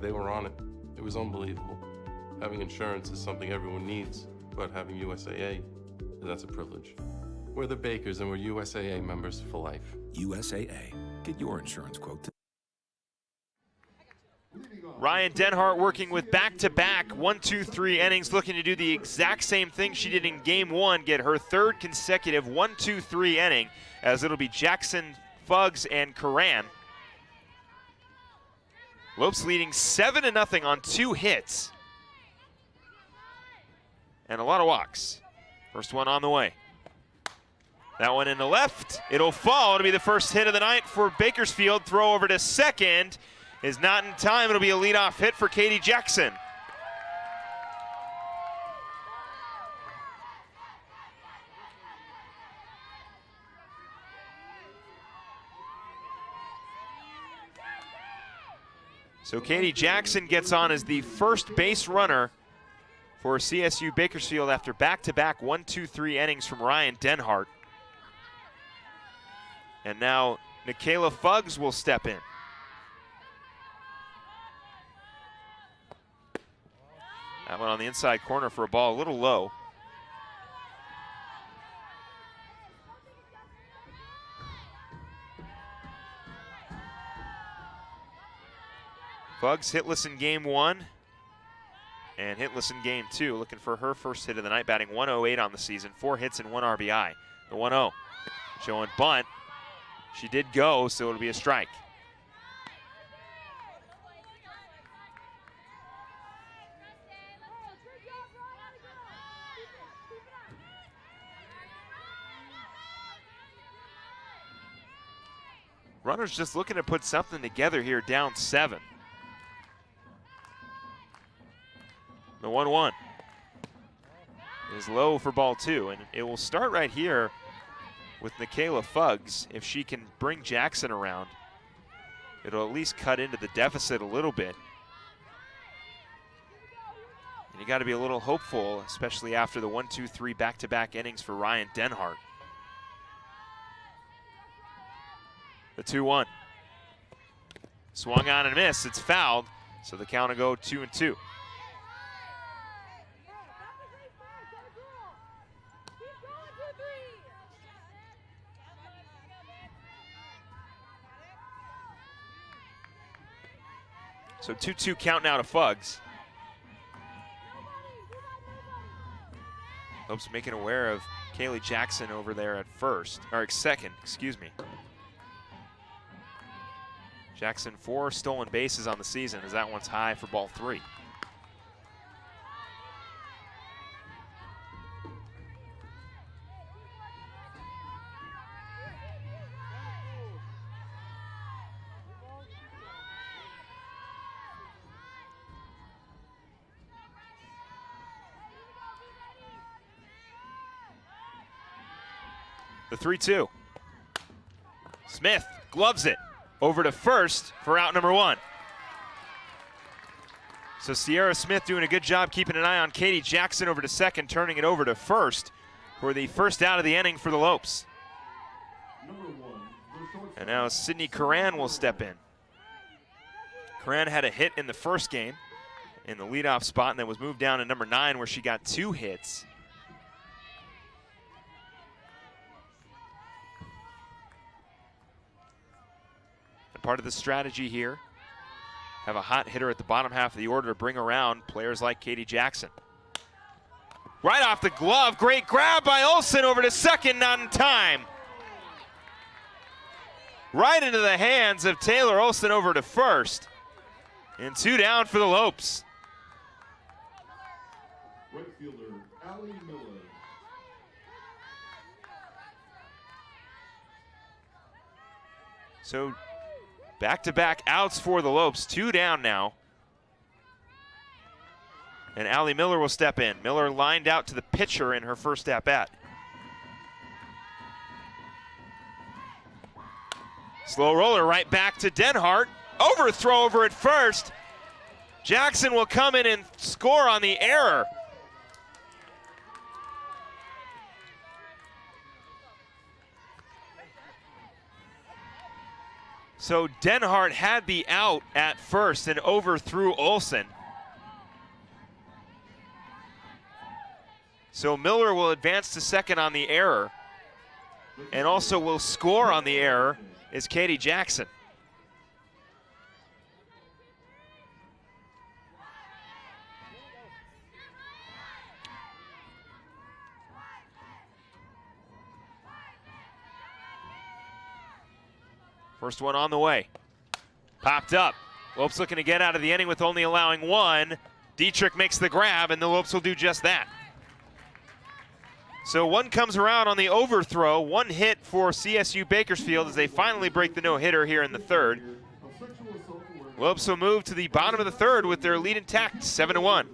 S6: They were on it. It was unbelievable. Having insurance is something everyone needs, but having USAA, that's a privilege. We're the Bakers, and we're USAA members for life.
S8: USAA. Get your insurance quote today.
S1: Ryan Denhart working with back-to-back 1-2-3 innings, looking to do the exact same thing she did in game one, get her third consecutive 1-2-3 inning, as it'll be Jackson, Fuggs, and Curran. Lopes leading 7-0 on 2 hits. And a lot of walks. First one on the way. That one in the left. It'll fall. It'll be the first hit of the night for Bakersfield. Throw over to second is not in time. It'll be a leadoff hit for Katie Jackson. So Katie Jackson gets on as the first base runner for CSU Bakersfield after back-to-back 1-2-3 innings from Ryan Denhart. And now Nikayla Fuggs will step in. That one on the inside corner for a ball a little low. Fuggs hitless in game one and hitless in game two, looking for her first hit of the night, batting 108 on the season, 4 hits and 1 RBI. The 1-0 showing bunt. She did go, so it'll be a strike. Runners just looking to put something together here, down 7. The 1-1 is low for ball 2, and it will start right here with Nikayla Fuggs. If she can bring Jackson around, it'll at least cut into the deficit a little bit. And you got to be a little hopeful, especially after the 1-2-3 back-to-back innings for Ryan Denhart. The 2-1. Swung on and missed. It's fouled, so the count will go 2-2. So 2-2 count now to Fuggs. Lopes making aware of Kaylee Jackson over there at second, excuse me. Jackson 4 stolen bases on the season, as that one's high for ball 3. The 3-2. Smith gloves it over to first for out number 1. So Sierra Smith doing a good job keeping an eye on Katie Jackson over to second, turning it over to first for the first out of the inning for the Lopes. And now Sydney Curran will step in. Curran had a hit in the first game in the leadoff spot and then was moved down to number 9 where she got 2 hits. Part of the strategy here, have a hot hitter at the bottom half of the order to bring around players like Katie Jackson. Right off the glove, great grab by Olsen over to second, not in time. Right into the hands of Taylor Olsen over to first. And 2 down for the Lopes.
S2: Right fielder, Allie Miller.
S1: So back-to-back outs for the Lopes, 2 down now. And Allie Miller will step in. Miller lined out to the pitcher in her first at-bat. Slow roller right back to Denhart. Overthrow over at first. Jackson will come in and score on the error. So Denhart had the out at first and overthrew Olsen. So Miller will advance to second on the error, and also will score on the error is Katie Jackson. First one on the way. Popped up. Lopes looking to get out of the inning with only allowing one. Dietrich makes the grab, and the Lopes will do just that. So one comes around on the overthrow. One hit for CSU Bakersfield as they finally break the no-hitter here in the third. Lopes will move to the bottom of the third with their lead intact, 7-1.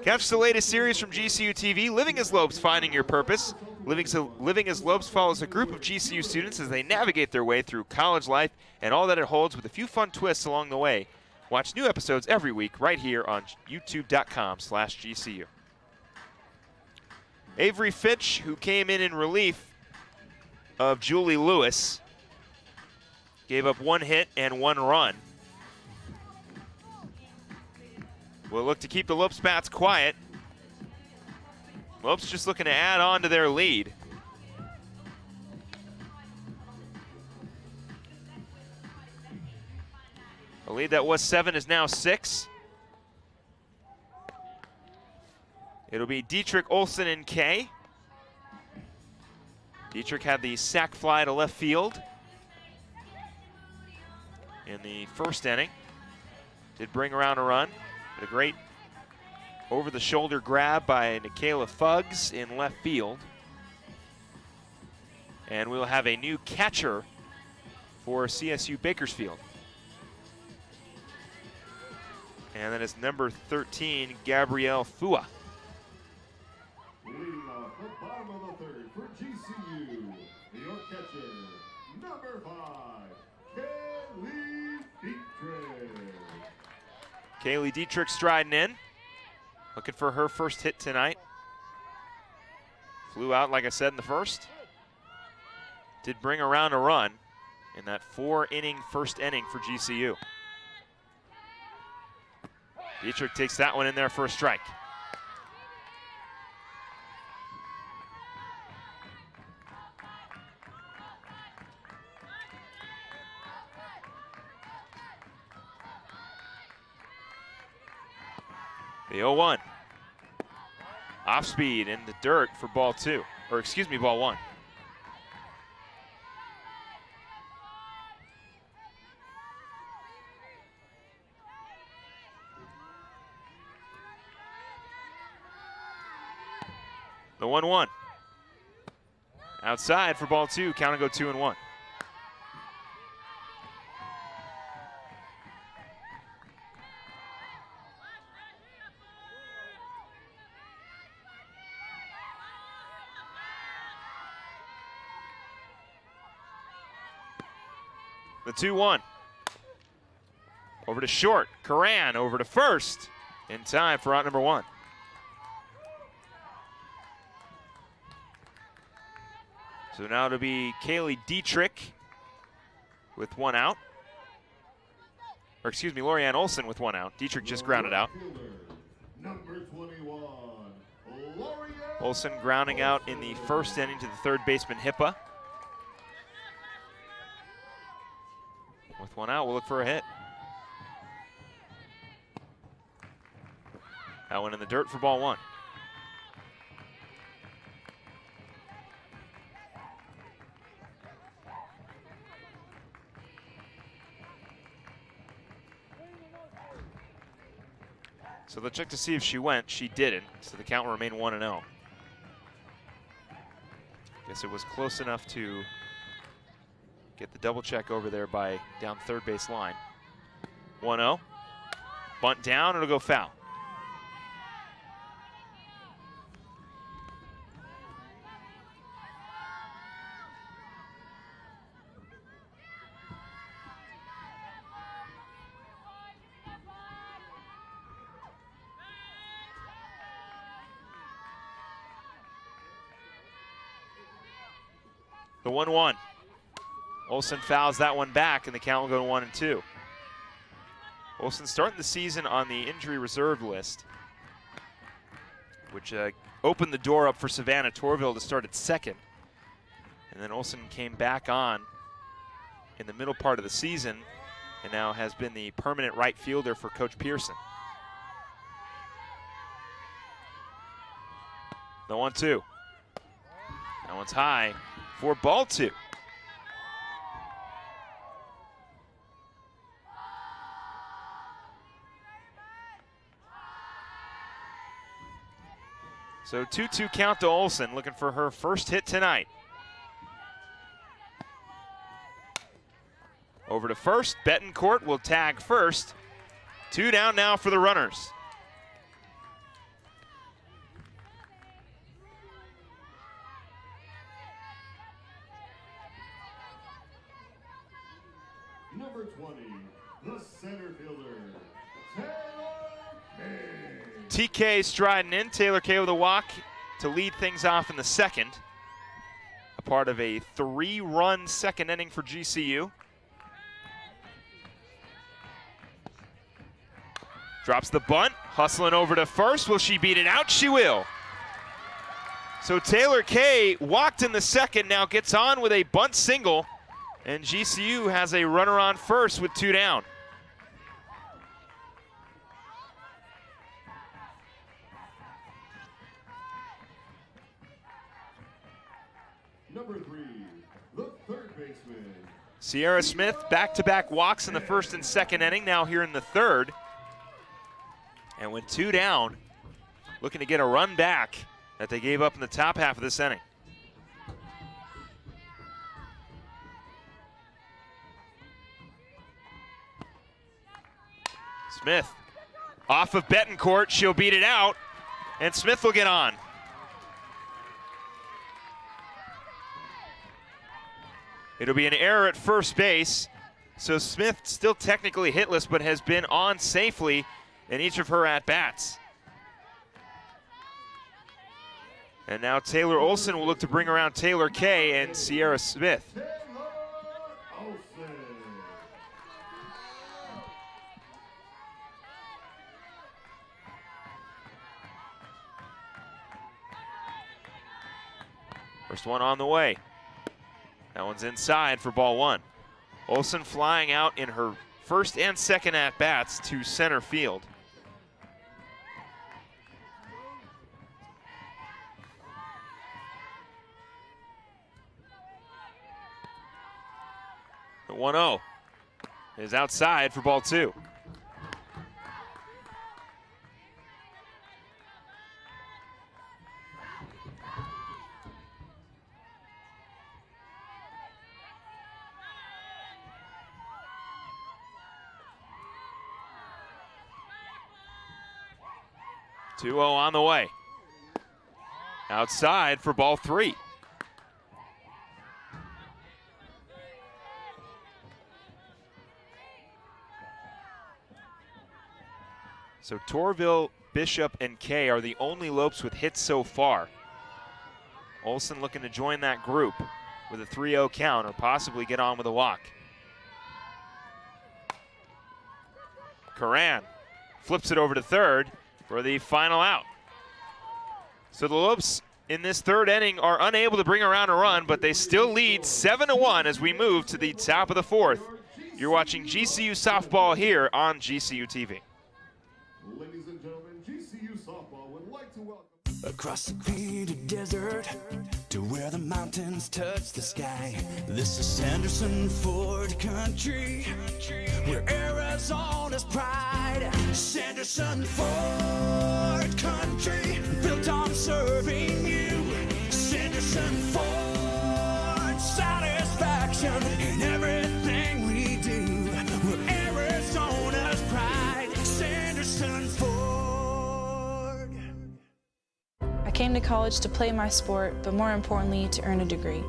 S1: Catch the latest series from GCU TV, Living as Lopes, Finding Your Purpose. Living as Lopes follows a group of GCU students as they navigate their way through college life and all that it holds with a few fun twists along the way. Watch new episodes every week right here on youtube.com/GCU. Avery Fitch, who came in relief of Julie Lewis, gave up one hit and one run. We'll look to keep the Lopes bats quiet. Lopes just looking to add on to their lead. A lead that was 7 is now 6. It'll be Dietrich, Olsen, and Kay. Dietrich had the sac fly to left field in the first inning. Did bring around a run, but a great over-the-shoulder grab by Nikayla Fuggs in left field. And we'll have a new catcher for CSU Bakersfield. And that is number 13, Gabrielle Fua.
S2: Leading off the bottom of the third for GCU, your catcher, number 5, Kaylee Dietrich.
S1: Kaylee Dietrich striding in. Looking for her first hit tonight. Flew out, like I said, in the first. Did bring around a run in that 4-inning first inning for GCU. Dietrich takes that one in there for a strike. The 0-1. Off speed in the dirt for ball 2. Or excuse me, ball 1. The 1-1. Outside for ball 2. Count and go 2-1. The 2-1. Over to short. Karan over to first. In time for out number 1. So now it'll be Kaylee Dietrich with 1 out. Or excuse me, Lorianne Olsen with 1 out. Dietrich just grounded out.
S2: Number 21,
S1: Olsen grounding out in the first inning to the third baseman Hippa. With 1 out, we'll look for a hit. That one in the dirt for ball 1. So they'll check to see if she went. She didn't, so the count will remain 1-0. Guess it was close enough to get the double check over there by down third base line. 1-0. Bunt down, it'll go foul. The 1-1. Olsen fouls that one back, and the count will go to 1-2. Olsen starting the season on the injury reserve list, which opened the door up for Savannah Torvill to start at second. And then Olsen came back on in the middle part of the season and now has been the permanent right fielder for Coach Pearson. The 1-2. That one's high for ball 2. So 2-2 count to Olsen, looking for her first hit tonight. Over to first, Bettencourt will tag first. 2 down now for the runners.
S2: Number 20, the center fielder, Taylor Kay.
S1: TK striding in, Taylor Kay with a walk to lead things off in the second. A part of a 3-run second inning for GCU. Drops the bunt, hustling over to first. Will she beat it out? She will. So Taylor Kay walked in the second, now gets on with a bunt single, and GCU has a runner on first with 2 down.
S2: Number 3, the third baseman,
S1: Sierra Smith, back-to-back walks in the first and second inning, now here in the third. And with 2 down, looking to get a run back that they gave up in the top half of this inning. Smith off of Bettencourt, she'll beat it out, and Smith will get on. It'll be an error at first base, so Smith still technically hitless, but has been on safely in each of her at-bats. And now Taylor Olsen will look to bring around Taylor Kay and Sierra Smith.
S2: Taylor Olsen.
S1: First one on the way. That one's inside for ball 1. Olsen flying out in her first and second at-bats to center field. The 1-0 is outside for ball 2. On the way. Outside for ball 3. So Torvill, Bishop, and Kay are the only Lopes with hits so far. Olsen looking to join that group with a 3-0 count or possibly get on with a walk. Curran flips it over to third for the final out. So the Lopes in this third inning are unable to bring around a run, but they still lead 7-1 as we move to the top of the fourth. You're watching GCU softball here on GCU TV.
S2: Ladies and gentlemen, GCU softball would like to welcome
S9: across the painted desert to where the mountains touch the sky. This is Sanderson Ford Country, where Arizona's pride. Sanderson Ford Country, built on serving you. Sanderson Ford, satisfaction in everything we do. We're Arizona's pride. Sanderson
S10: came to college to play my sport, but more importantly, to earn a degree.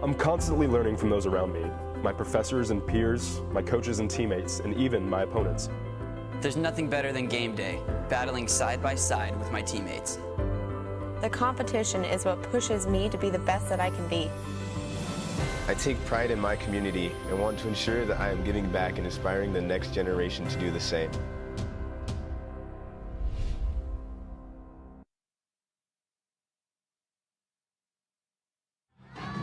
S11: I'm constantly learning from those around me, my professors and peers, my coaches and teammates, and even my opponents.
S12: There's nothing better than game day, battling side by side with my teammates.
S13: The competition is what pushes me to be the best that I can be.
S14: I take pride in my community and want to ensure that I am giving back and inspiring the next generation to do the same.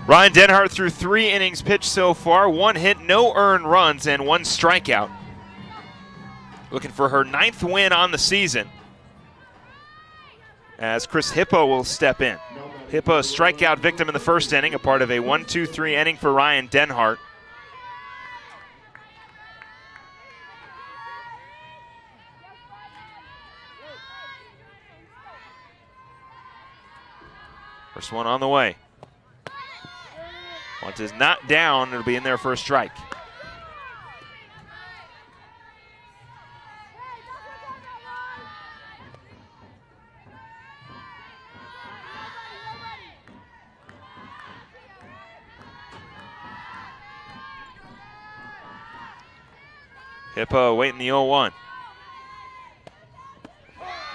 S1: Ryan Denhart threw 3 innings pitched so far, 1 hit, no earned runs, and 1 strikeout. Looking for her 9th win on the season, as Chris Hippo will step in. Hippo, a strikeout victim in the first inning, a part of a 1-2-3 inning for Ryan Denhart. First one on the way. Once it's not down, it'll be in there for a strike. Hippo waiting the 0-1.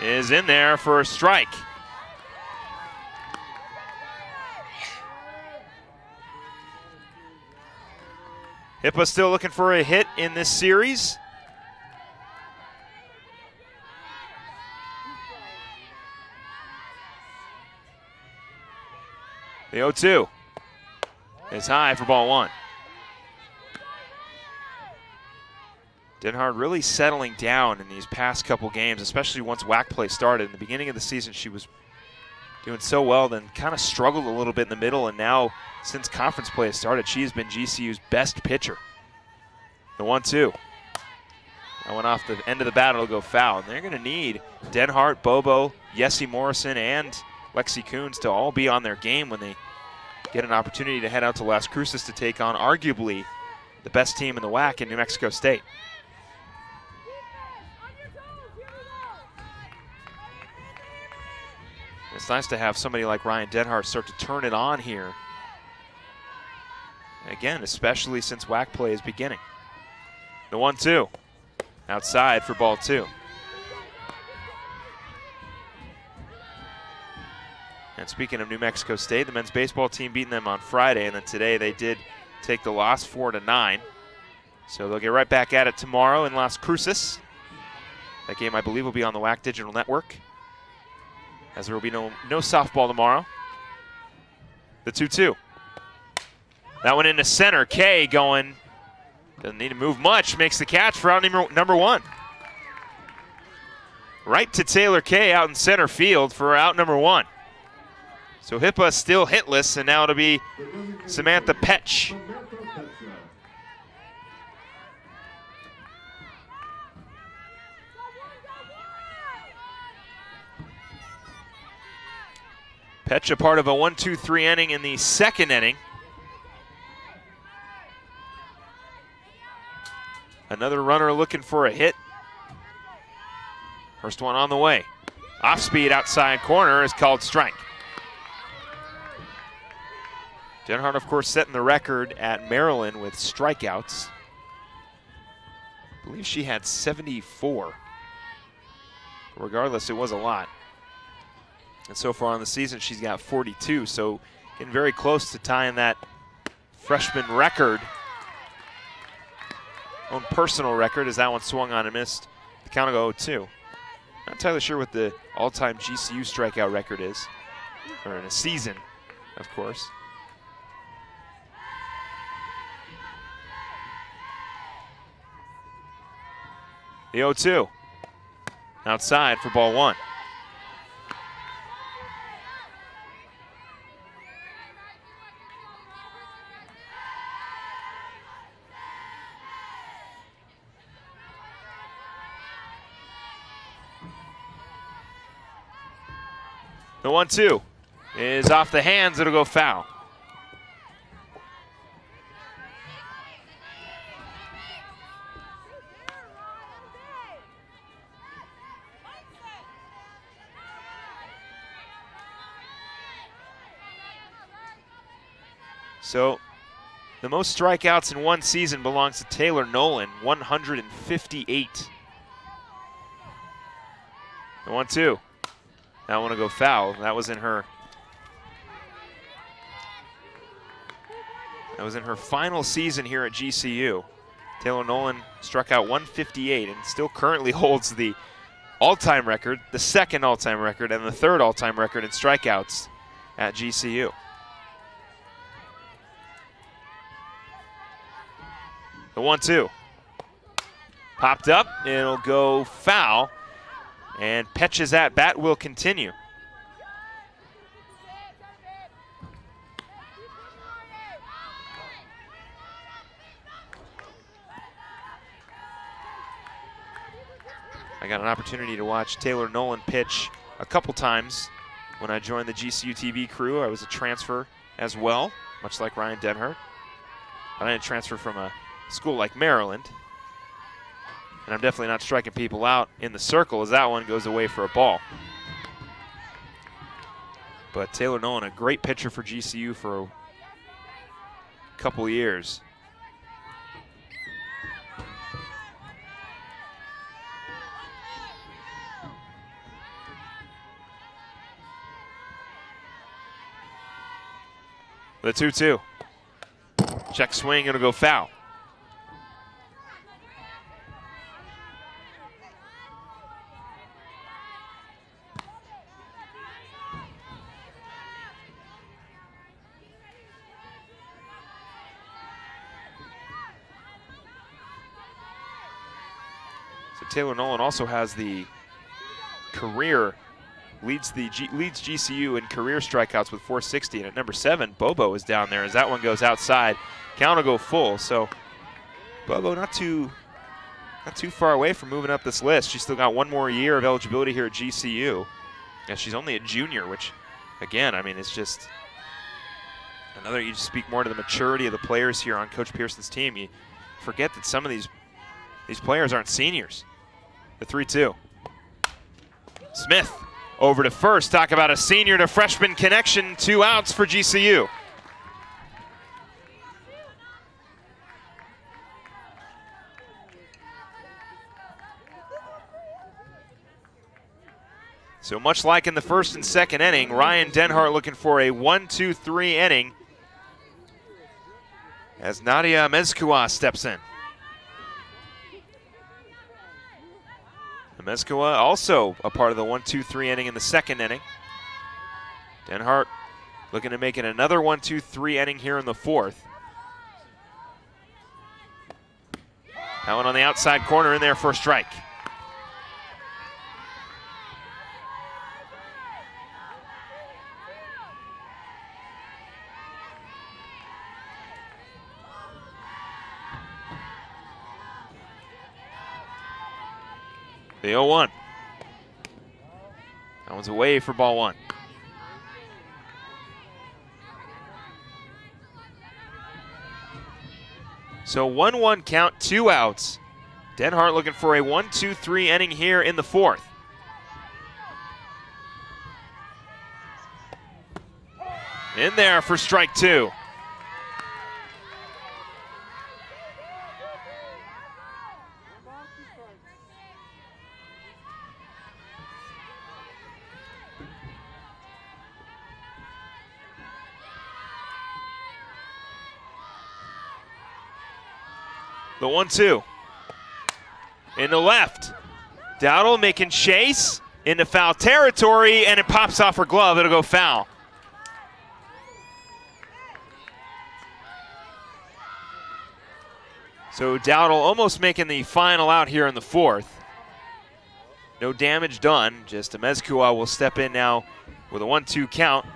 S1: Is in there for a strike. Hippo still looking for a hit in this series. The 0-2 is high for ball 1. Denhart really settling down in these past couple games, especially once WAC play started. In the beginning of the season, she was doing so well, then kind of struggled a little bit in the middle, and now, since conference play has started, she has been GCU's best pitcher. The 1-2. That went off the end of the bat, it'll go foul. And they're going to need Denhart, Bobo, Yessie Morrison, and Lexi Coons to all be on their game when they get an opportunity to head out to Las Cruces to take on arguably the best team in the WAC in New Mexico State. It's nice to have somebody like Ryan Denhart start to turn it on here. Again, especially since WAC play is beginning. The 1-2, outside for ball 2. And speaking of New Mexico State, the men's baseball team beating them on Friday, and then today they did take the loss 4-9. So they'll get right back at it tomorrow in Las Cruces. That game, I believe, will be on the WAC Digital Network, as there will be no softball tomorrow. The 2-2. That one into center. Kay going, doesn't need to move much, makes the catch for out number 1. Right to Taylor Kay out in center field for out number 1. So Hippa still hitless, and now it'll be Samantha Petch. Petch a part of a 1-2-3 inning in the second inning. Another runner looking for a hit. First one on the way. Off speed outside corner is called strike. Denhart, of course, setting the record at Maryland with strikeouts. I believe she had 74. Regardless, it was a lot. And so far on the season, she's got 42, so getting very close to tying that freshman record, own personal record, as that one swung on and missed. The count of 0-2. Not entirely sure what the all-time GCU strikeout record is, or in a season, of course. The 0-2, outside for ball 1. The 1-2 is off the hands. It'll go foul. So the most strikeouts in one season belongs to Taylor Nolan, 158. The 1-2. That one will go foul. That was in her final season here at GCU. Taylor Nolan struck out 158 and still currently holds the all-time record, the second all-time record, and the third all-time record in strikeouts at GCU. The 1-2. Popped up, it'll go foul, and Petch's at bat will continue. I got an opportunity to watch Taylor Nolan pitch a couple times when I joined the GCU TV crew. I was a transfer as well, much like Ryan Denhart. But I didn't transfer from a school like Maryland. And I'm definitely not striking people out in the circle as that one goes away for a ball. But Taylor Nolan, a great pitcher for GCU for a couple years. The 2-2. Check swing, it'll go foul. So Taylor Nolan also has the career leads GCU in career strikeouts with 460, and at number 7, Bobo is down there as that one goes outside. Count will go full, so Bobo not too far away from moving up this list. She's still got one more year of eligibility here at GCU, and she's only a junior, which, again, I mean, it's just another. You just speak more to the maturity of the players here on Coach Pearson's team. You forget that some of these players aren't seniors. The 3-2. Smith over to first. Talk about a senior to freshman connection. 2 outs for GCU. So much like in the first and second inning, Ryan Denhart looking for a 1-2-3 inning as Nadia Mezcua steps in. Mezcua also a part of the 1-2-3 inning in the second inning. Denhart looking to make it another 1-2-3 inning here in the fourth. That one on the outside corner in there for a strike. The 0-1. That one's away for ball 1. So 1-1 count, 2 outs. Denhart looking for a 1-2-3 inning here in the fourth. In there for strike 2. The 1-2. In the left. Dowdle making chase into foul territory, and it pops off her glove. It'll go foul. So Dowdle almost making the final out here in the fourth. No damage done. Just Mezcua will step in now with a 1-2 count.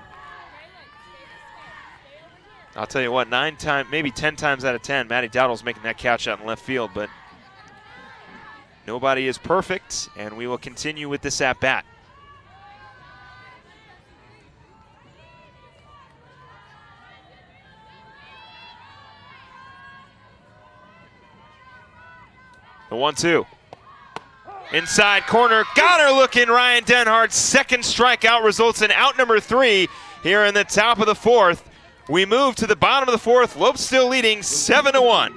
S1: I'll tell you what, 9 times, maybe 10 times out of 10, Maddie Dowdle's making that catch out in left field, but nobody is perfect, and we will continue with this at-bat. The 1-2. Inside corner, got her looking. Ryan Denhart's second strikeout results in out number 3 here in the top of the fourth. We move to the bottom of the fourth. Lopes still leading 7-1.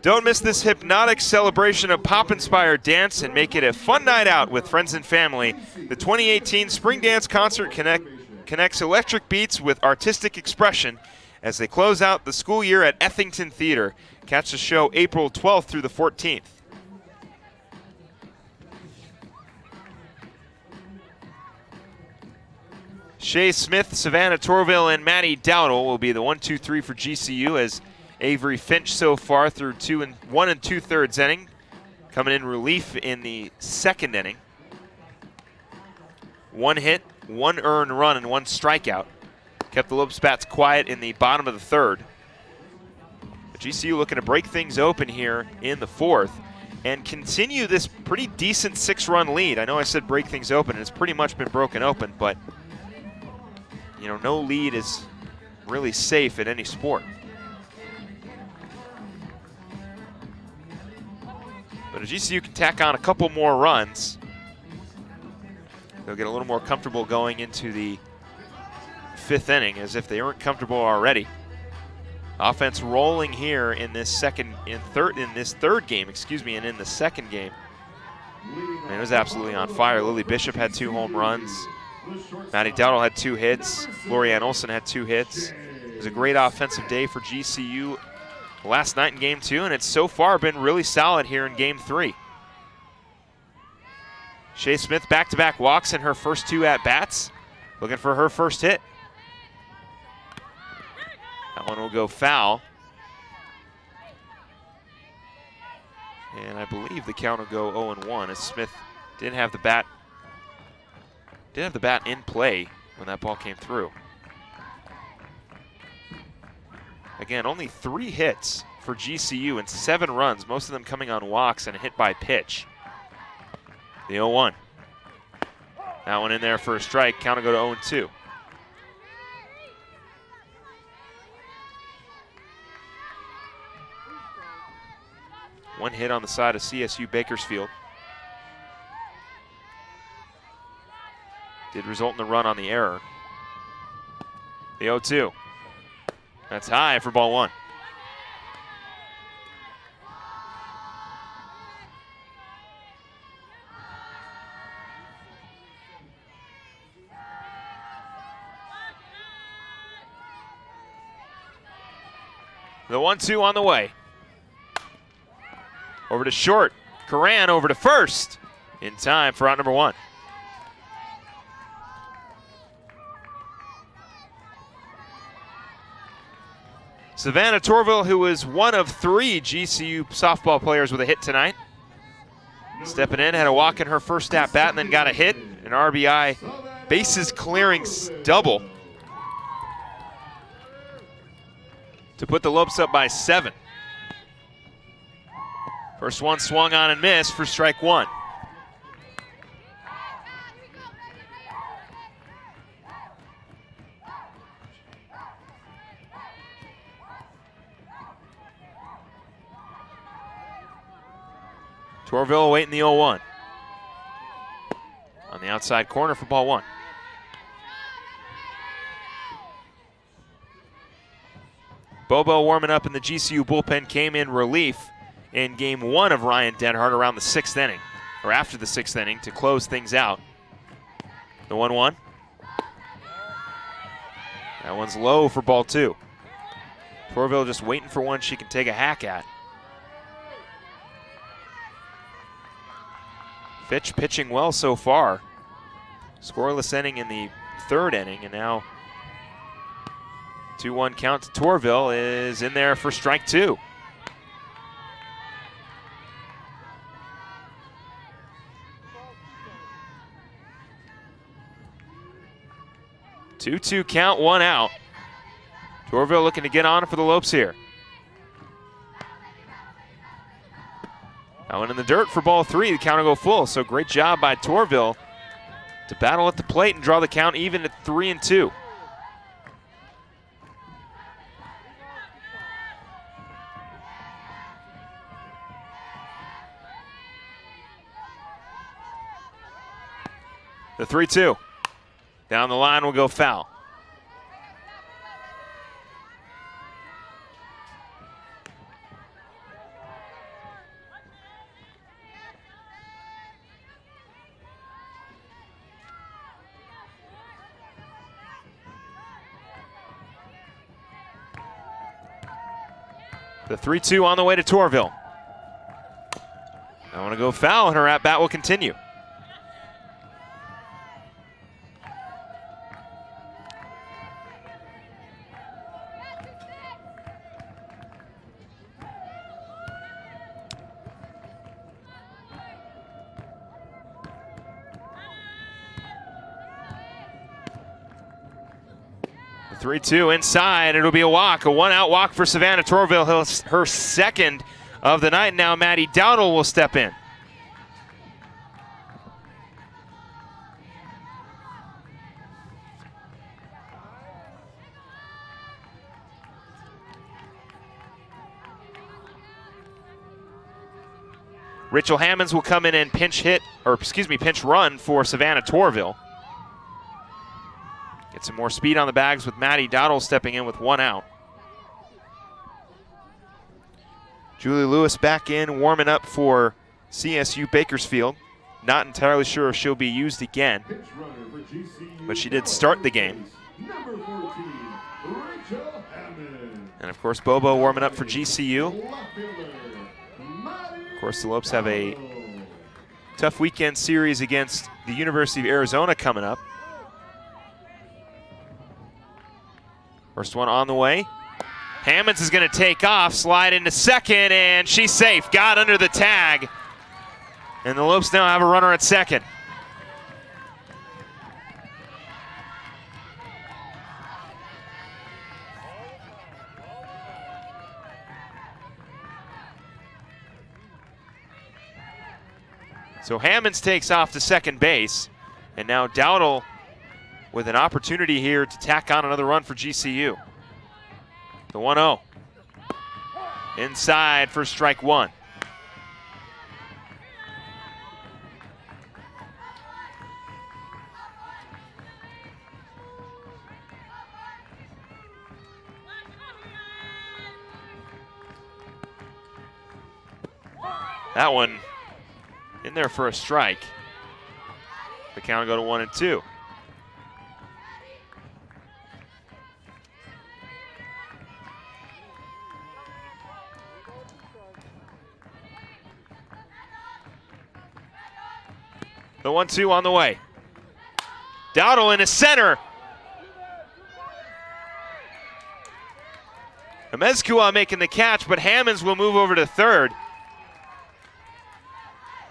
S1: Don't miss this hypnotic celebration of pop-inspired dance and make it a fun night out with friends and family. The 2018 Spring Dance Concert connects electric beats with artistic expression as they close out the school year at Ethington Theater. Catch the show April 12th through the 14th. Shea Smith, Savannah Torvill, and Maddie Dowdle will be the 1-2-3 for GCU as Avery Finch so far through 1 2/3 inning, coming in relief in the second inning. 1 hit, 1 earned run, and 1 strikeout. Kept the Lopes bats quiet in the bottom of the third. But GCU looking to break things open here in the fourth and continue this pretty decent 6-run lead. I know I said break things open, and it's pretty much been broken open, but you know, no lead is really safe at any sport. But if GCU can tack on a couple more runs, they'll get a little more comfortable going into the 5th inning, as if they weren't comfortable already. Offense rolling here in this third game, and in the second game. Man, it was absolutely on fire. Lily Bishop had 2 home runs. Maddie Dowdle had 2 hits. Lorianne Olson had 2 hits. It was a great offensive day for GCU last night in Game 2, and it's so far been really solid here in Game 3. Shea Smith back-to-back walks in her first 2 at-bats, looking for her first hit. That one will go foul. And I believe the count will go 0-1 as Smith didn't have the bat in play when that ball came through. Again, only 3 hits for GCU and 7 runs, most of them coming on walks and a hit by pitch. The 0-1. That one in there for a strike. Count will go to 0-2. One hit on the side of CSU Bakersfield. Did result in the run on the error. The 0-2. That's high for ball 1. The 1-2 on the way. Over to short. Coran over to first. In time for out number 1. Savannah Torvill, who was one of 3 GCU softball players with a hit tonight. Stepping in, had a walk in her first at-bat and then got a hit. An RBI bases clearing double to put the Lopes up by 7. First one swung on and missed for strike 1. Torvill awaiting the 0-1. On the outside corner for ball 1. Bobo warming up in the GCU bullpen came in relief in game 1 of Ryan Denhart around the 6th inning, or after the 6th inning to close things out. The 1-1. That one's low for ball 2. Torvill just waiting for one she can take a hack at. Fitch pitching well so far. Scoreless inning in the 3rd inning, and now 2-1 count to Torvill is in there for strike 2. Two count, 1 out. Torvill looking to get on for the Lopes here. That one in the dirt for ball 3. The count will go full. So great job by Torvill to battle at the plate and draw the count even at 3-2. The 3-2. Down the line will go foul. The 3-2 on the way to Torvill. I want to go foul, and her at-bat will continue. The 3-2 inside. It'll be a walk, a one-out walk for Savannah Torvill, her second of the night. Now Maddie Dowdle will step in. Rachel Hammonds will come in and pinch run for Savannah Torvill. Get some more speed on the bags with Maddie Dowdle stepping in with one out. Julie Lewis back in, warming up for CSU Bakersfield. Not entirely sure if she'll be used again, but she did start the game. And of course, Bobo warming up for GCU. Of course, the Lopes have a tough weekend series against the University of Arizona coming up. First one on the way. Hammonds is going to take off, slide into second, and she's safe. Got under the tag. And the Lopes now have a runner at second. So Hammonds takes off to second base, and now Dowdle with an opportunity here to tack on another run for GCU. The 1-0. Inside for strike one. That one in there for a strike. The count will go to 1-2. The 1-2 on the way. Dowdle in the center. Amezcua making the catch, but Hammonds will move over to third.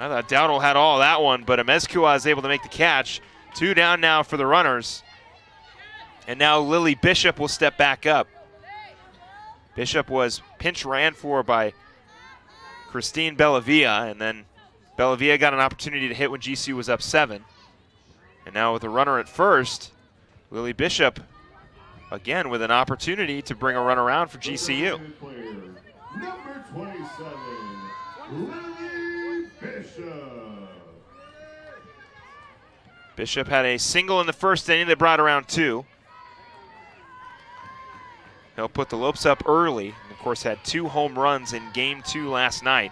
S1: I thought Dowdle had all that one, but Amezcua is able to make the catch. 2 down now for the runners. And now Lily Bishop will step back up. Bishop was pinch ran for by Christine Bellavia, and then Bellavia got an opportunity to hit when GCU was up 7. And now with a runner at first, Lily Bishop again with an opportunity to bring a run around for GCU.
S2: Number 27, Lily Bishop.
S1: Bishop had a single in the first inning that brought around 2. He'll put the Lopes up early, and of course had 2 home runs in game 2 last night.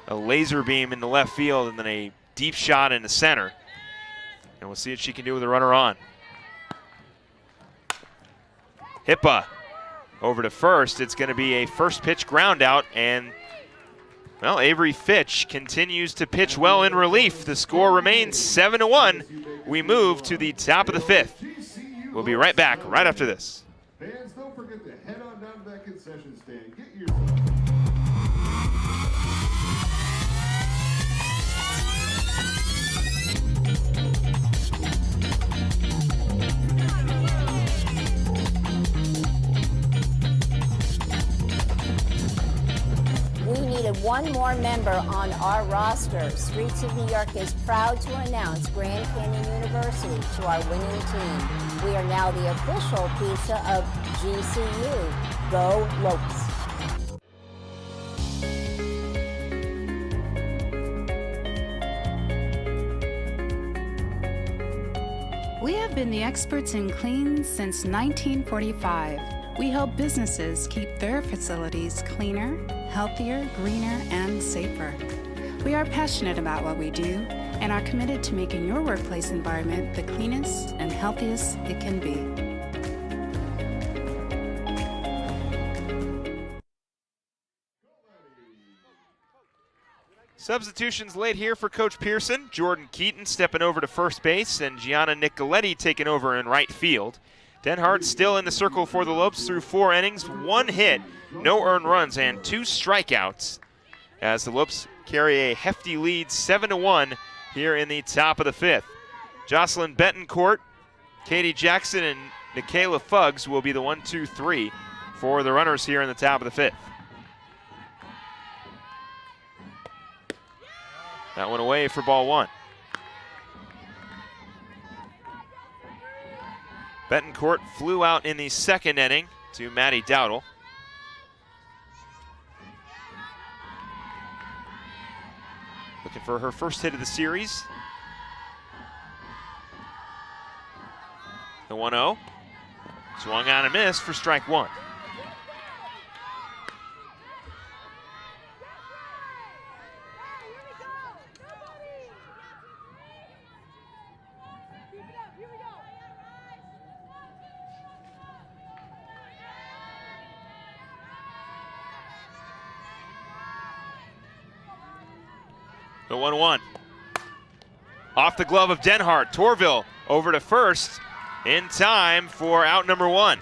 S1: A laser beam in the left field and then a deep shot in the center. And we'll see what she can do with a runner on. Hippa over to first. It's going to be a first pitch ground out, and well, Avery Fitch continues to pitch well in relief. The score remains 7-1. We move to the top of the 5th. We'll be right back right after this.
S2: Fans, don't forget to head on down to that concession stand. Get your
S15: We needed one more member on our roster. Streets of New York is proud to announce Grand Canyon University to our winning team. We are now the official pizza of GCU. Go Lopes.
S16: We have been the experts in clean since 1945. We help businesses keep their facilities cleaner, healthier, greener, and safer. We are passionate about what we do and are committed to making your workplace environment the cleanest and healthiest it can be.
S1: Substitutions late here for Coach Pearson. Jordan Keaton stepping over to first base and Gianna Nicoletti taking over in right field. Denhart still in the circle for the Lopes through 4 innings, 1 hit, no earned runs, and 2 strikeouts as the Lopes carry a hefty lead 7-1 here in the top of the 5th. Jocelyn Bettencourt, Katie Jackson, and Nikayla Fuggs will be the 1-2-3 for the runners here in the top of the 5th. That one away for ball 1. Bettencourt flew out in the 2nd inning to Maddie Dowdle. Looking for her first hit of the series. The 1-0. Swung on and missed for strike 1. The 1-1. Off the glove of Denhart. Torvill over to first in time for out number 1.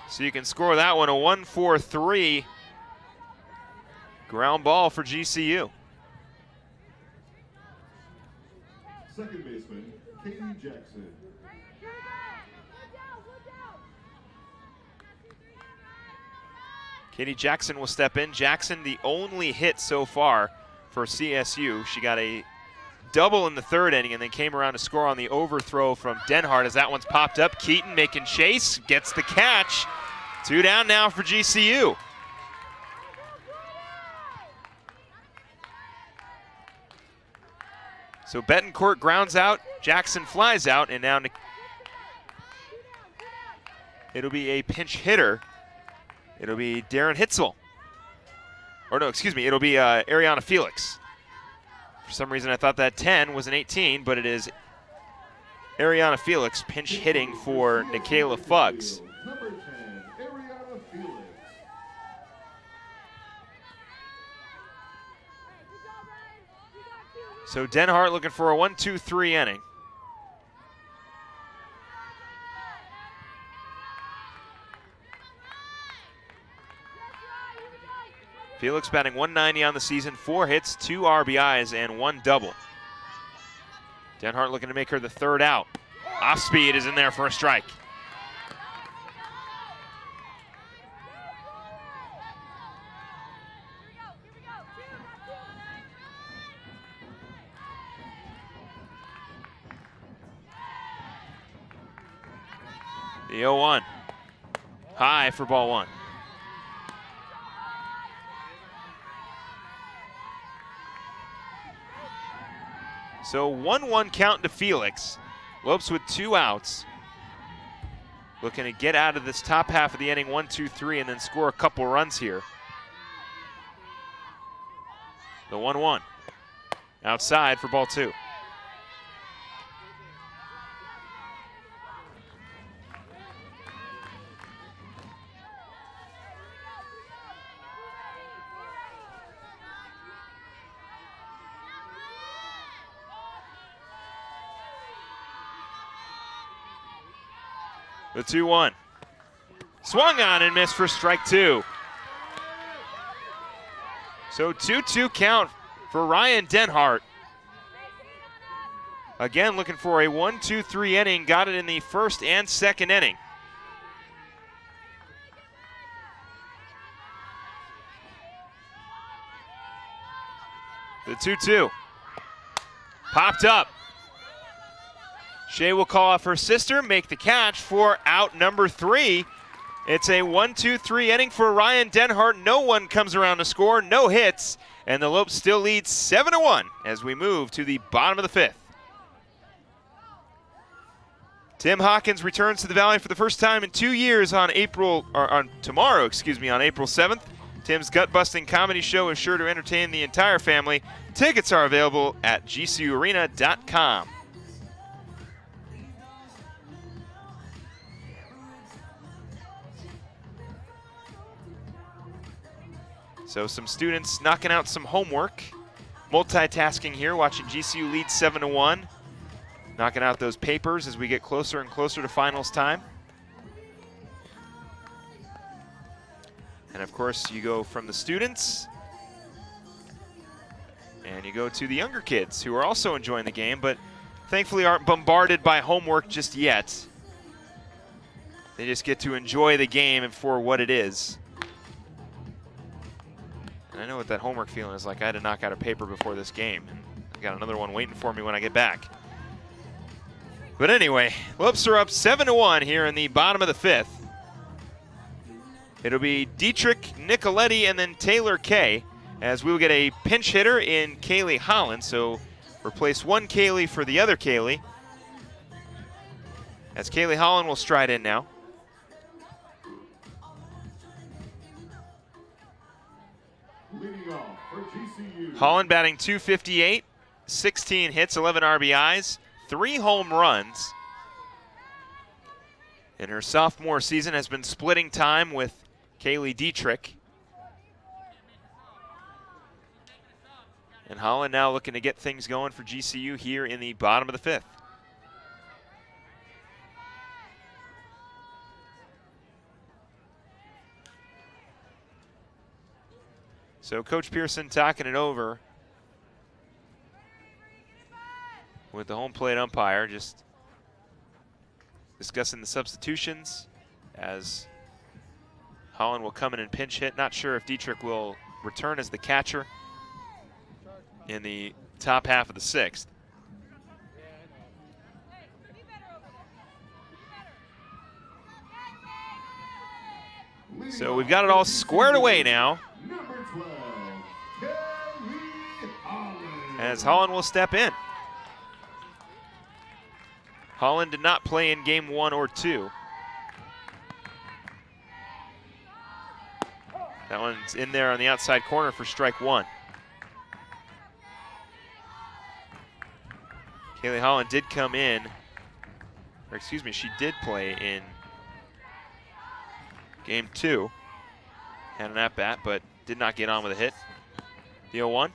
S1: So you can score that one a 1-4-3 ground ball for GCU.
S2: Second baseman, Katie Jackson.
S1: Katie Jackson will step in. Jackson, the only hit so far for CSU. She got a double in the 3rd inning and then came around to score on the overthrow from Denhart as that one's popped up. Keaton making chase, gets the catch. 2 down now for GCU. So Bettencourt grounds out, Jackson flies out, and now it'll be a pinch hitter. It'll be Darren Hitzel. Or no, excuse me, it'll be Ariana Felix. For some reason I thought that 10 was an 18, but it is Ariana Felix pinch hitting for Nikayla Fuggs.
S2: Number 10, Ariana Felix.
S1: So Denhart looking for a 1-2-3 inning. Felix batting 190 on the season, 4 hits, 2 RBIs, and 1 double. Denhart looking to make her the 3rd out. Off speed is in there for a strike. The 0-1. High for ball 1. So 1-1 count to Felix. Lopes with 2 outs. Looking to get out of this top half of the inning 1-2-3 and then score a couple runs here. The 1-1. Outside for ball 2. The 2-1. Swung on and missed for strike 2. So 2-2 count for Ryan Denhart. Again, looking for a 1-2-3 inning. Got it in the 1st and 2nd inning. The 2-2. Popped up. Shea will call off her sister, make the catch for out number 3. It's a 1-2-3 inning for Ryan Denhart. No one comes around to score, no hits, and the Lopes still lead 7-1 as we move to the bottom of the 5th. Tim Hawkins returns to the Valley for the first time in 2 years on tomorrow, on April 7th. Tim's gut-busting comedy show is sure to entertain the entire family. Tickets are available at gcuarena.com. So some students knocking out some homework. Multitasking here, watching GCU lead 7-1. Knocking out those papers as we get closer and closer to finals time. And of course, you go from the students and you go to the younger kids who are also enjoying the game, but thankfully aren't bombarded by homework just yet. They just get to enjoy the game for what it is. And I know what that homework feeling is like. I had to knock out a paper before this game. And I got another one waiting for me when I get back. But anyway, Lopes are up 7-1 here in the bottom of the 5th. It'll be Dietrich, Nicoletti, and then Taylor Kay, as we will get a pinch hitter in Kaylee Holland. So replace one Kaylee for the other Kaylee. As Kaylee Holland will stride in now.
S2: Leading off for GCU.
S1: Holland batting .258, 16 hits, 11 RBIs, 3 home runs. In her sophomore season has been splitting time with Kaylee Dietrich. And Holland now looking to get things going for GCU here in the bottom of the 5th. So Coach Pearson talking it over with the home plate umpire, just discussing the substitutions as Holland will come in and pinch hit. Not sure if Dietrich will return as the catcher in the top half of the 6th. So we've got it all squared away now, as Holland will step in. Holland did not play in game 1 or 2. That one's in there on the outside corner for strike 1. Kaylee Holland did come in, or excuse me, she did play in game 2. Had an at-bat, but did not get on with a hit. The 0-1.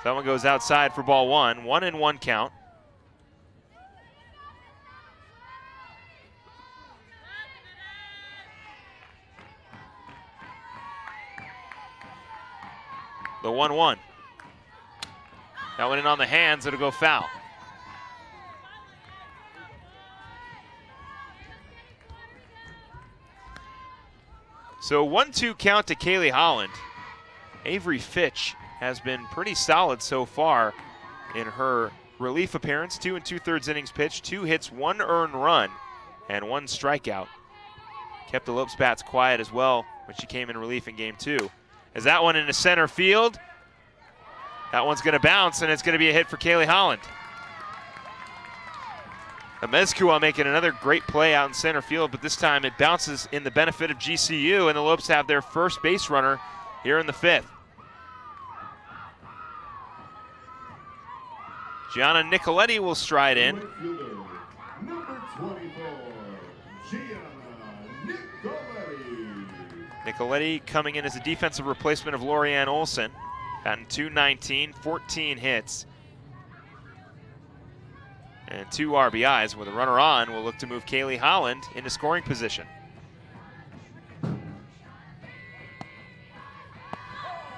S1: That one goes outside for ball 1. 1-1 count. The 1-1. That went in on the hands. It'll go foul. So 1-2 count to Kaylee Holland. Avery Fitch has been pretty solid so far in her relief appearance. 2 2/3 innings pitched, 2 hits, 1 earned run, and 1 strikeout. Kept the Lopes bats quiet as well when she came in relief in game 2. As that one into center field, that one's going to bounce, and it's going to be a hit for Kaylee Holland. Amezcua making another great play out in center field, but this time it bounces in the benefit of GCU, and the Lopes have their first base runner here in the 5th. Gianna Nicoletti will stride in.
S2: Number 24, Gianna Nicoletti.
S1: Nicoletti coming in as a defensive replacement of Lorianne Olson. Batting .219, 14 hits, and 2 RBIs. With a runner on, we'll look to move Kaylee Holland into scoring position.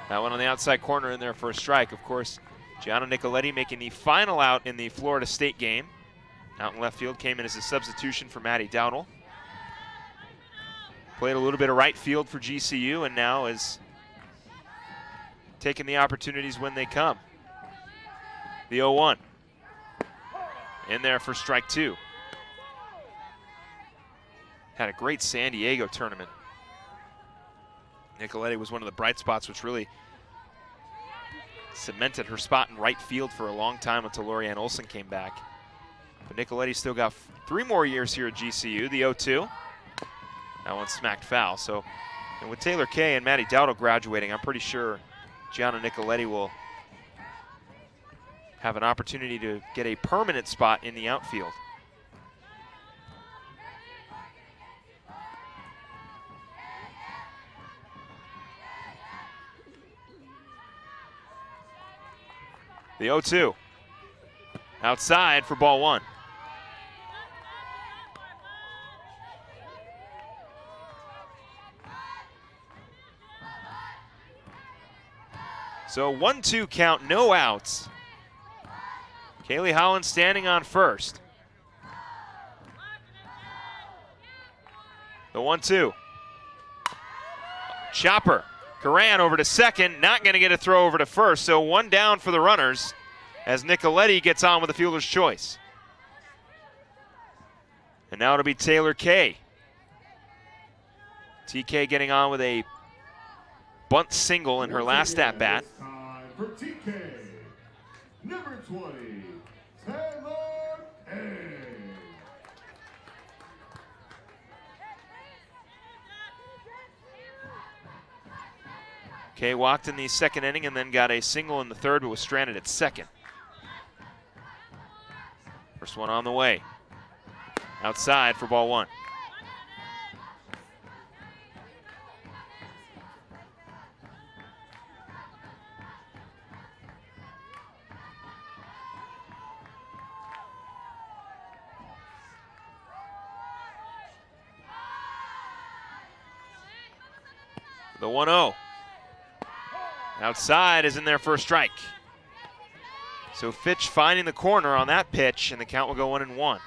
S1: That one on the outside corner in there for a strike. Of course, Gianna Nicoletti making the final out in the Florida State game. Out in left field, came in as a substitution for Maddie Dowdle. Played a little bit of right field for GCU, and now is taking the opportunities when they come. The 0-1. In there for strike 2. Had a great San Diego tournament. Nicoletti was one of the bright spots, which really cemented her spot in right field for a long time until Lorianne Olson came back. But Nicoletti still got 3 more years here at GCU. The 0-2. That one smacked foul. So, and with Taylor Kay and Maddie Dowdle graduating, I'm pretty sure Gianna Nicoletti will have an opportunity to get a permanent spot in the outfield. The 0-2. Outside for ball one. So 1-2 count, no outs. Kaylee Holland standing on first. The 1-2. Chopper. Coran over to second, not going to get a throw over to first, so one down for the runners as Nicoletti gets on with the fielder's choice. And now it'll be Taylor Kay. TK getting on with a bunt single in her last at-bat.
S2: Time for TK. Number 20, Taylor Kay.
S1: Kay walked in the second inning and then got a single in the third, but was stranded at second. First one on the way. Outside for ball one. The 1-0. Outside is in there for a strike. So Fitch finding the corner on that pitch, and the count will go 1-1.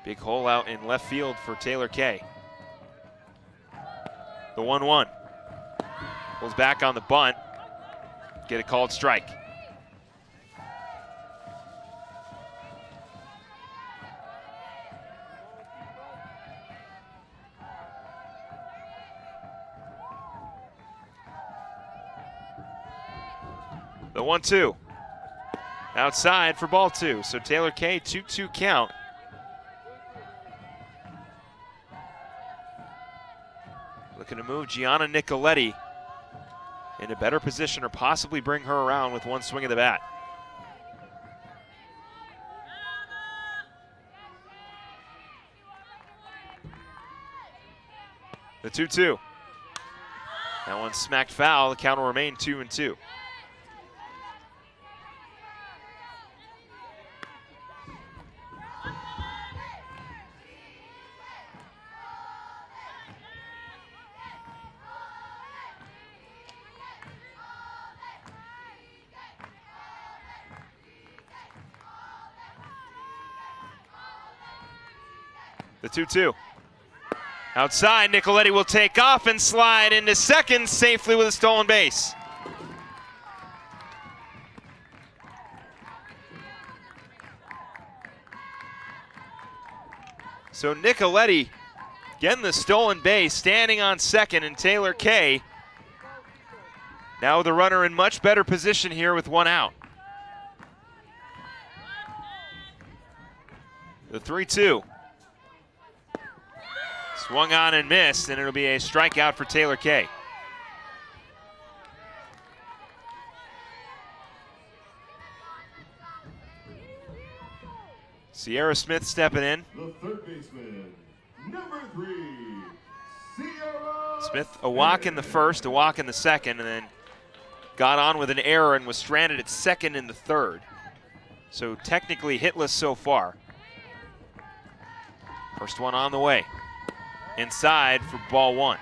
S1: Big hole out in left field for Taylor Kay. The 1-1. Pulls back on the bunt. Get a called strike. The 1-2. Outside for ball two. So Taylor Kay, 2-2 count. Looking to move Gianna Nicoletti in a better position or possibly bring her around with one swing of the bat. The 2-2. That one smacked foul. The count will remain 2-2. The 2-2. Outside, Nicoletti will take off and slide into second safely with a stolen base. So Nicoletti getting the stolen base, standing on second, and Taylor Kay now the runner in much better position here with one out. The 3-2. Swung on and missed, and it'll be a strikeout for Taylor Kay. Sierra Smith stepping in.
S2: The third baseman, number 3, Sierra
S1: Smith, a walk in the first, a walk in the second, and then got on with an error and was stranded at second in the third. So technically hitless so far. First one on the way. Inside for ball one.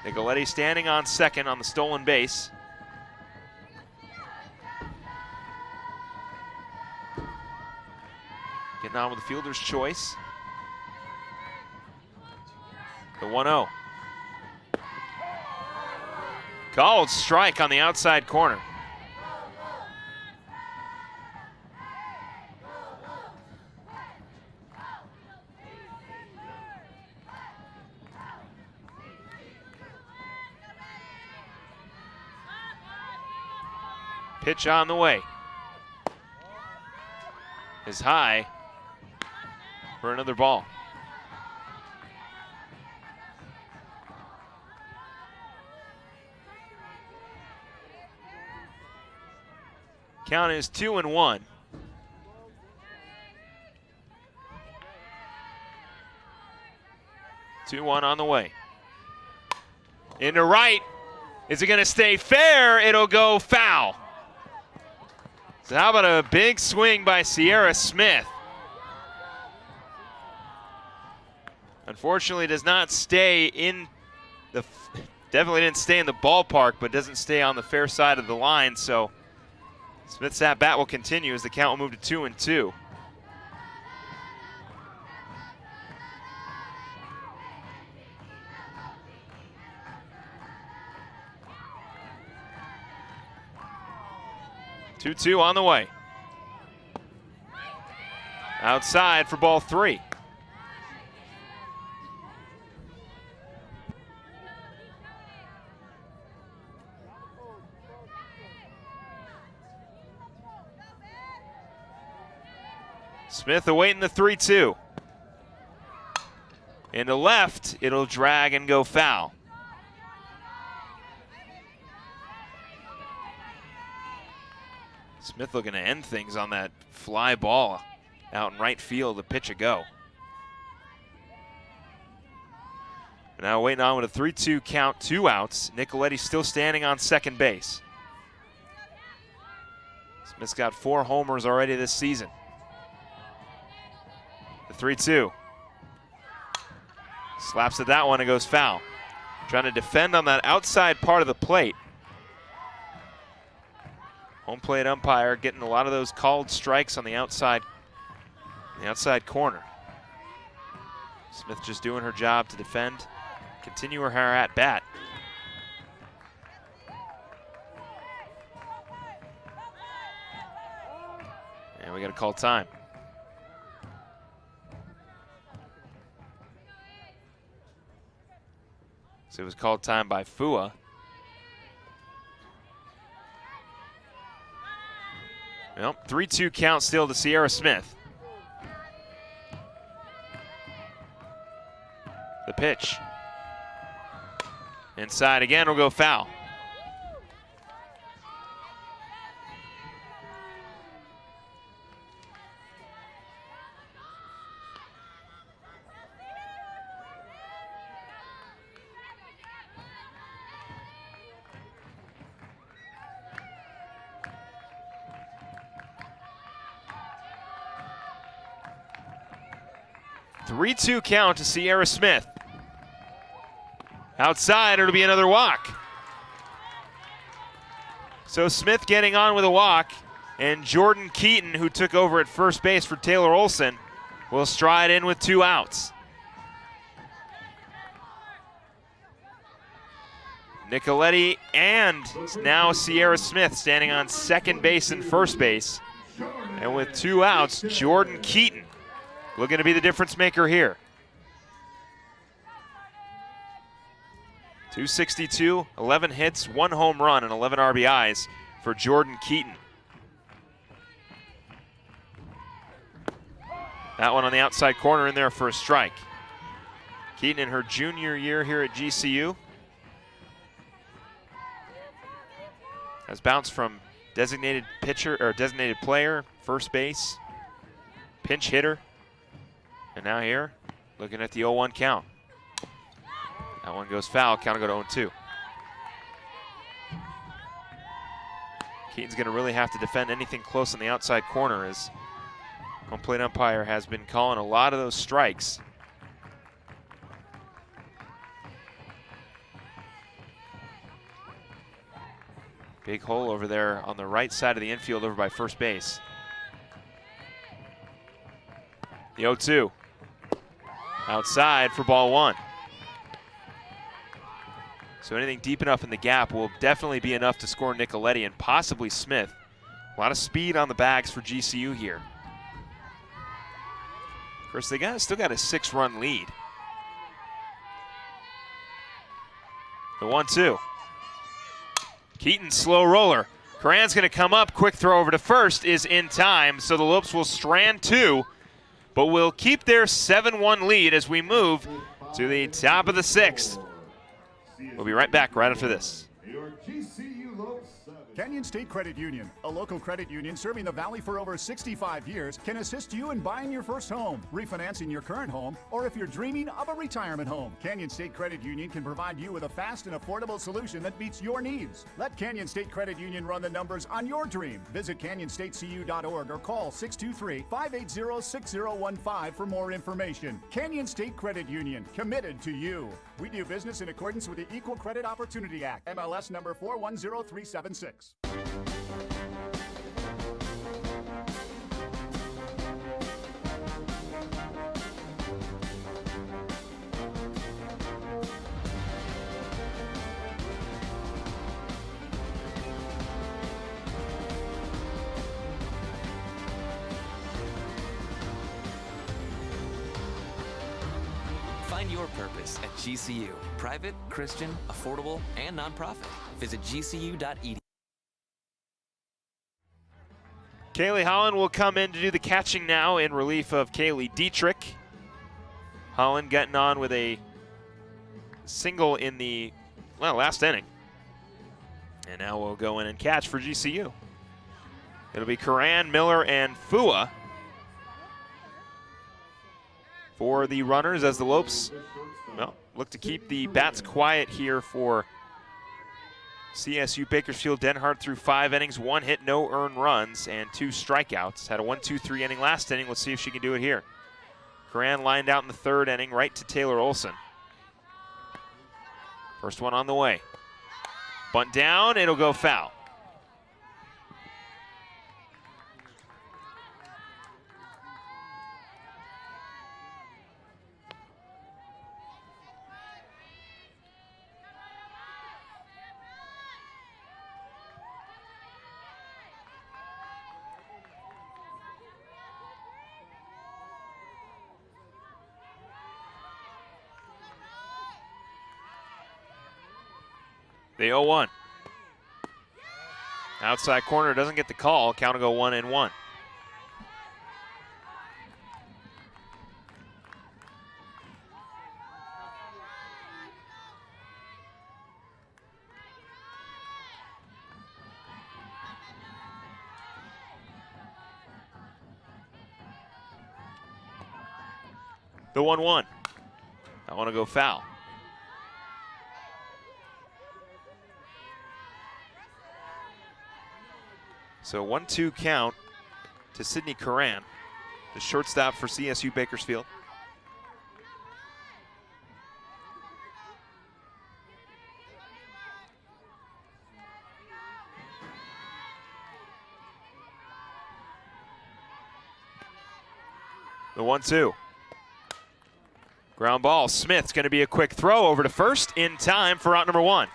S1: Nicoletti standing on second on the stolen base. Getting on with the fielder's choice. The 1-0. Called strike on the outside corner. Pitch on the way. Is high for another ball. Count is 2-1. 2-1 on the way. Into right. Is it going to stay fair? It'll go foul. So how about a big swing by Sierra Smith? Unfortunately, does not stay in the, definitely didn't stay in the ballpark, but doesn't stay on the fair side of the line. So Smith's at bat will continue as the count will move to 2-2. Two on the way. Outside for ball 3. Smith awaiting the 3-2. Into left, it'll drag and go foul. Smith looking to end things on that fly ball out in right field, the pitch a go. Now waiting on with a 3-2 count, 2 outs. Nicoletti still standing on second base. Smith's got 4 homers already this season. The 3-2. Slaps at that one and goes foul. Trying to defend on that outside part of the plate. Home plate umpire getting a lot of those called strikes on the outside corner. Smith just doing her job to defend, continue her at bat. And we got to call time. So it was called time by Fua. Well, 3-2 count still to Sierra Smith. The pitch. Inside again will go foul. Three-2 count to Sierra Smith. Outside, it'll be another walk. So Smith getting on with a walk, and Jordan Keaton, who took over at first base for Taylor Olson, will stride in with 2 outs. Nicoletti and now Sierra Smith standing on second base and first base. And with 2 outs, Jordan Keaton looking to be the difference maker here. 262, 11 hits, 1 home run, and 11 RBIs for Jordan Keaton. That one on the outside corner in there for a strike. Keaton in her junior year here at GCU has bounced from designated pitcher or designated player, first base, pinch hitter, and now here, looking at the 0-1 count. That one goes foul, count will go to 0-2. Keaton's gonna really have to defend anything close on the outside corner as home plate umpire has been calling a lot of those strikes. Big hole over there on the right side of the infield over by first base. The 0-2. Outside for ball 1. So anything deep enough in the gap will definitely be enough to score Nicoletti and possibly Smith. A lot of speed on the bags for GCU here. Of course, they still got a 6-run lead. The 1-2. Keaton, slow roller. Coran's going to come up. Quick throw over to first is in time, so the Lopes will strand 2, but will keep their 7-1 lead as we move to the top of the 6th. We'll be right back right after this.
S2: Your GCU Lopes 7.
S17: Canyon State Credit Union, a local credit union serving the Valley for over 65 years, can assist you in buying your first home, refinancing your current home, or if you're dreaming of a retirement home. Canyon State Credit Union can provide you with a fast and affordable solution that meets your needs. Let Canyon State Credit Union run the numbers on your dream. Visit canyonstatecu.org or call 623-580-6015 for more information. Canyon State Credit Union, committed to you. We do business in accordance with the Equal Credit Opportunity Act, MLS number 410376.
S4: Find your purpose at GCU. Private, Christian, affordable, and nonprofit. Visit gcu.edu.
S1: Kaylee Holland will come in to do the catching now in relief of Kaylee Dietrich. Holland getting on with a single in the last inning. And now we'll go in and catch for GCU. It'll be Karan, Miller, and Fua for the runners as the Lopes look to keep the bats quiet here for CSU Bakersfield. Denhart threw 5 innings, 1 hit, no earned runs, and 2 strikeouts. Had a 1-2-3 inning last inning. Let's see if she can do it here. Karan lined out in the 3rd inning, right to Taylor Olson. First one on the way. Bunt down, it'll go foul. The 0-1. Outside corner doesn't get the call. Count will go 1-1. The 1-1. I want to go foul. So 1-2 count to Sydney Karan, the shortstop for CSU Bakersfield. The 1-2. Ground ball. Smith's going to be a quick throw over to first in time for out number 1.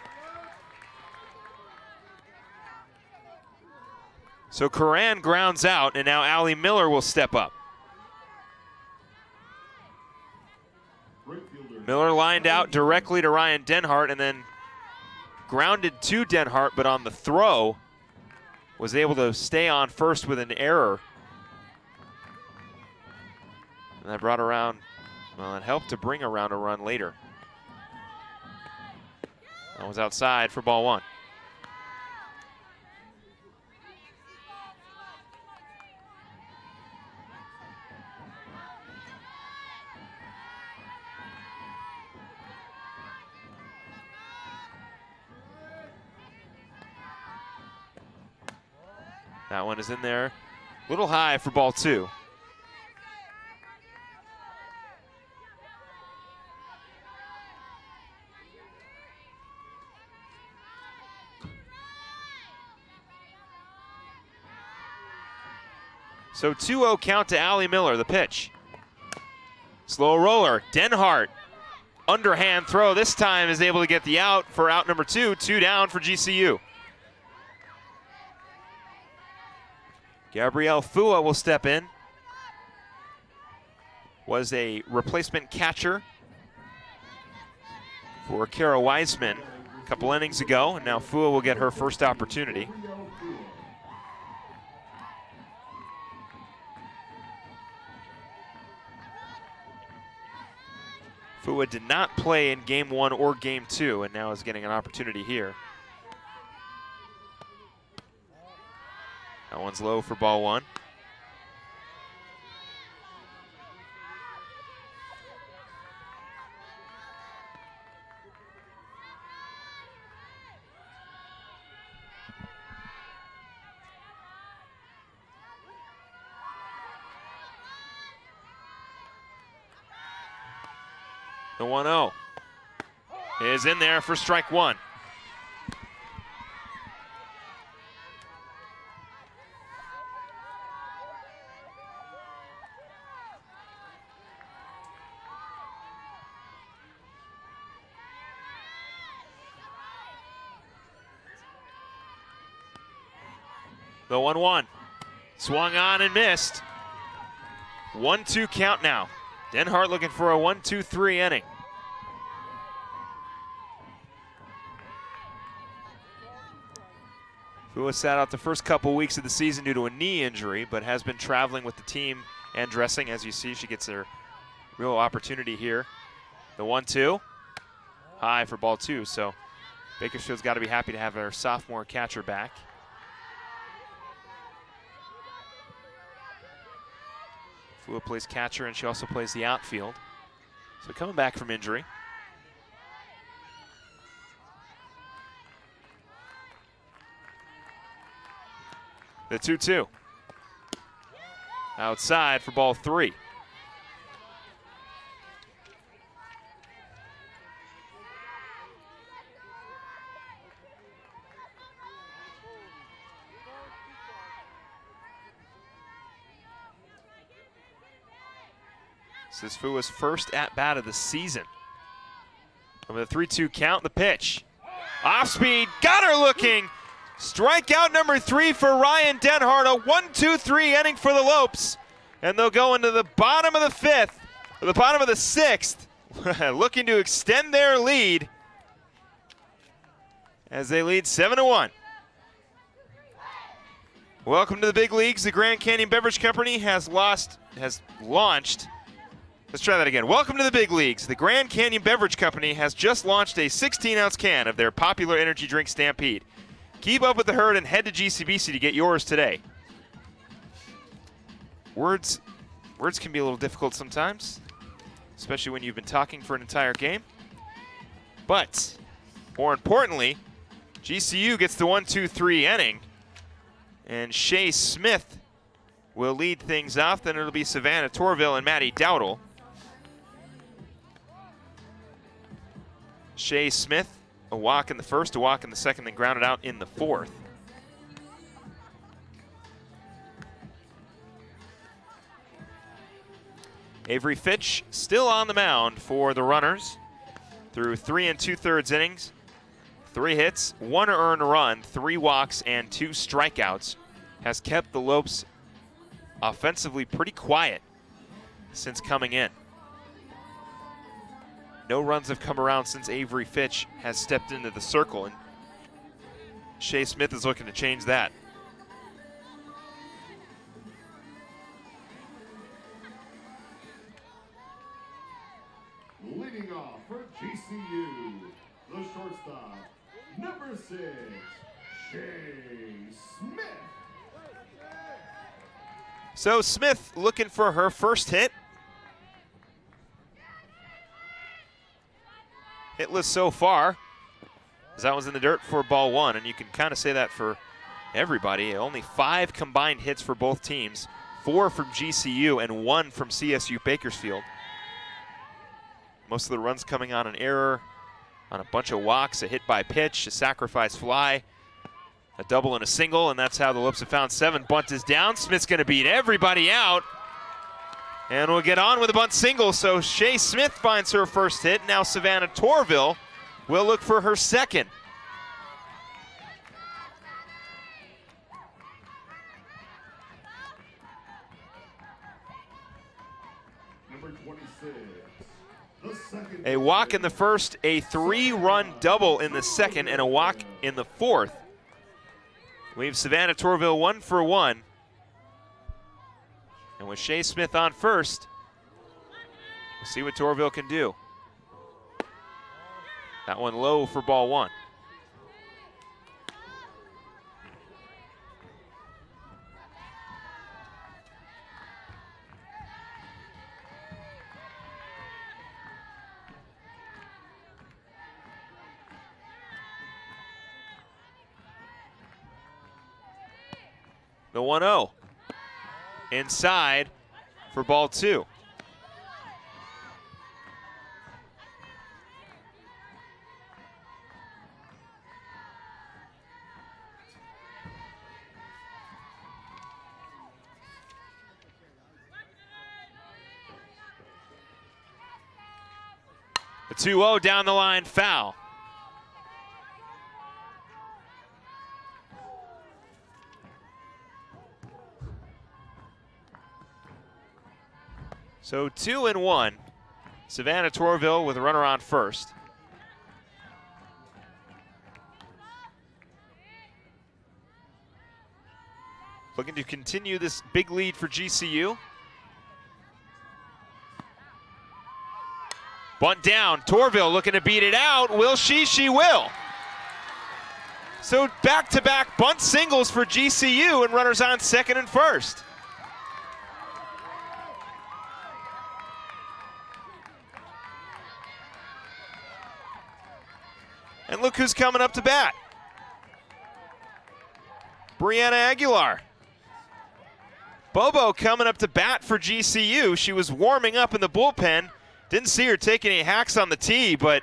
S1: So Karan grounds out, and now Allie Miller will step up. Miller lined out directly to Ryan Denhart and then grounded to Denhart, but on the throw was able to stay on first with an error. And that brought around, well, it helped to bring around a run later. That was outside for ball 1. That one is in there. A little high for ball 2. So 2-0 count to Allie Miller, the pitch. Slow roller, Denhart. Underhand throw, this time is able to get the out for out number 2. 2 down for GCU. Gabrielle Fua will step in. Was a replacement catcher for Kara Wiseman a couple innings ago, and now Fua will get her first opportunity. Fua did not play in game 1 or game 2, and now is getting an opportunity here. one's low for ball one. The 1-0 is in there for strike one. The 1-1 swung on and missed. 1-2 count now. Denhart looking for a 1-2-3 inning. Fua sat out the first couple weeks of the season due to a knee injury, but has been traveling with the team and dressing. As you see, she gets a real opportunity here. The 1-2, high for ball two, so Bakersfield's got to be happy to have their sophomore catcher back. Fua plays catcher, and she also plays the outfield. So coming back from injury. The 2-2. Outside for ball three. This is Fua's first at-bat of the season. And with a 3-2 count, the pitch. Off speed, got her looking. Strikeout number 3 for Ryan Denhart. A 1-2-3 inning for the Lopes. And they'll go into the bottom of the fifth, or the bottom of the sixth, looking to extend their lead as they lead 7-1. Welcome to the big leagues. The Grand Canyon Beverage Company has launched. Let's try that again. Welcome to the big leagues. The Grand Canyon Beverage Company has just launched a 16-ounce can of their popular energy drink Stampede. Keep up with the herd and head to GCBC to get yours today. Words can be a little difficult sometimes, especially when you've been talking for an entire game. But more importantly, GCU gets the 1-2-3 inning, and Shea Smith will lead things off. Then it'll be Savannah Torvill and Maddie Dowdle. Shea Smith, a walk in the first, a walk in the second, then grounded out in the fourth. Avery Fitch still on the mound for the Runners through 3 2/3 innings, 3 hits, 1 earned run, 3 walks, and 2 strikeouts. Has kept the Lopes offensively pretty quiet since coming in. No runs have come around since Avery Fitch has stepped into the circle, and Shea Smith is looking to change that.
S2: Leading off for GCU, the shortstop, number 6, Shea Smith.
S1: So Smith looking for her first hit. Hitless so far, as that was in the dirt for ball 1, and you can kind of say that for everybody. Only 5 combined hits for both teams, 4 from GCU and 1 from CSU Bakersfield. Most of the runs coming on an error, on a bunch of walks, a hit by pitch, a sacrifice fly, a double and a single, and that's how the Lopes have found 7. Bunt is down. Smith's going to beat everybody out. And we'll get on with a bunt single, so Shea Smith finds her first hit. Now Savannah Torvill will look for her second.
S2: Number 26, the second.
S1: A walk in the first, a 3-run double in the second, and a walk in the fourth. Leaves Savannah Torvill 1 for 1. And with Shea Smith on first, we'll see what Torvill can do. That one low for ball 1. The 1-0. Inside for ball 2. The 2-0 down the line, foul. So 2-1. Savannah Torvill with a runner on first. Looking to continue this big lead for GCU. Bunt down, Torvill looking to beat it out. Will she? She will. So back-to-back bunt singles for GCU and runners on second and first. And look who's coming up to bat. Brianna Aguilar. Bobo coming up to bat for GCU. She was warming up in the bullpen. Didn't see her take any hacks on the tee, but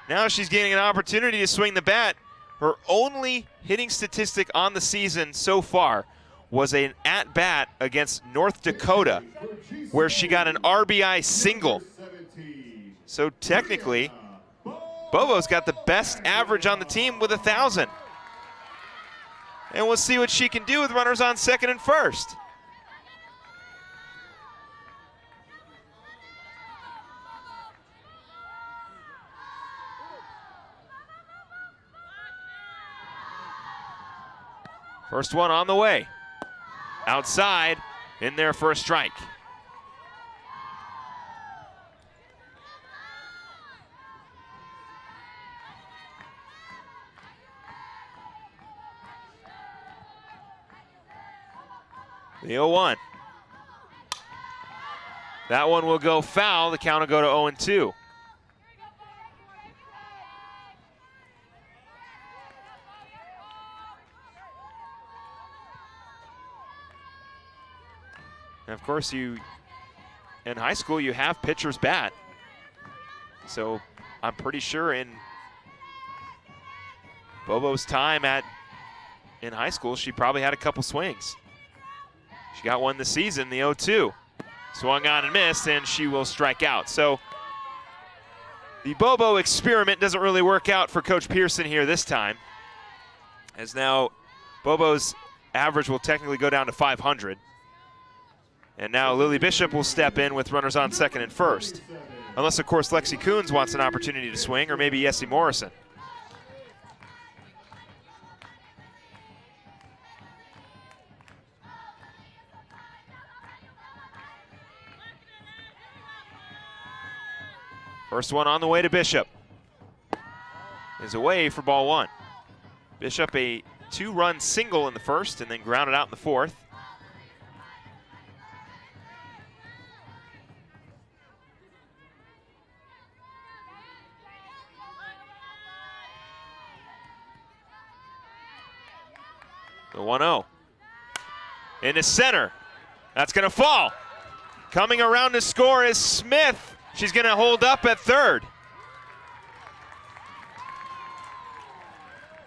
S1: now she's getting an opportunity to swing the bat. Her only hitting statistic on the season so far was an at-bat against North Dakota, where she got an RBI single. So technically, Bobo's got the best average on the team with 1,000. And we'll see what she can do with runners on second and first. First one on the way. Outside, in there for a strike. The 0-1. That one will go foul. The count will go to 0-2. And of course, in high school, you have pitcher's bat. So I'm pretty sure in Bobo's time in high school, she probably had a couple swings. She got one this season, the 0-2. Swung on and missed, and she will strike out. So the Bobo experiment doesn't really work out for Coach Pearson here this time, as now Bobo's average will technically go down to 500. And now Lily Bishop will step in with runners on second and first. Unless, of course, Lexi Coons wants an opportunity to swing, or maybe Yessie Morrison. First one on the way to Bishop. Is away for ball 1. Bishop a 2-run single in the first and then grounded out in the fourth. The 1-0. Into center. That's going to fall. Coming around to score is Smith. She's going to hold up at third.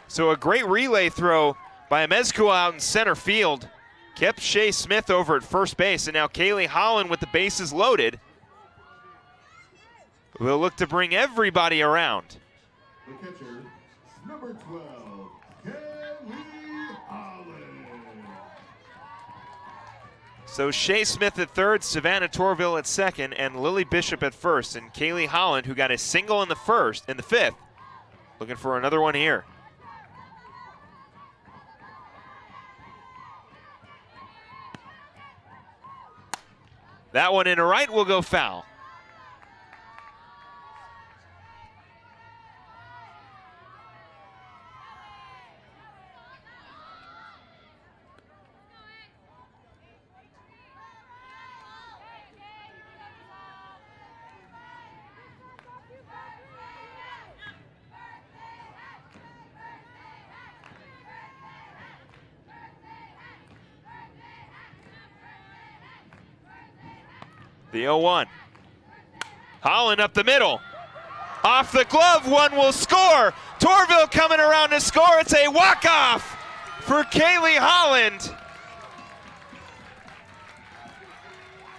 S1: So a great relay throw by Amezcua out in center field. Kept Shea Smith over at first base, and now Kaylee Holland with the bases loaded will look to bring everybody around.
S2: The catcher, number 12,
S1: So Shea Smith at third, Savannah Torvill at second, and Lily Bishop at first. And Kaylee Holland, who got a single in the fifth, looking for another one here. That one into right will go foul. The 0-1. Holland up the middle. Off the glove, one will score. Torvill coming around to score. It's a walk-off for Kaylee Holland.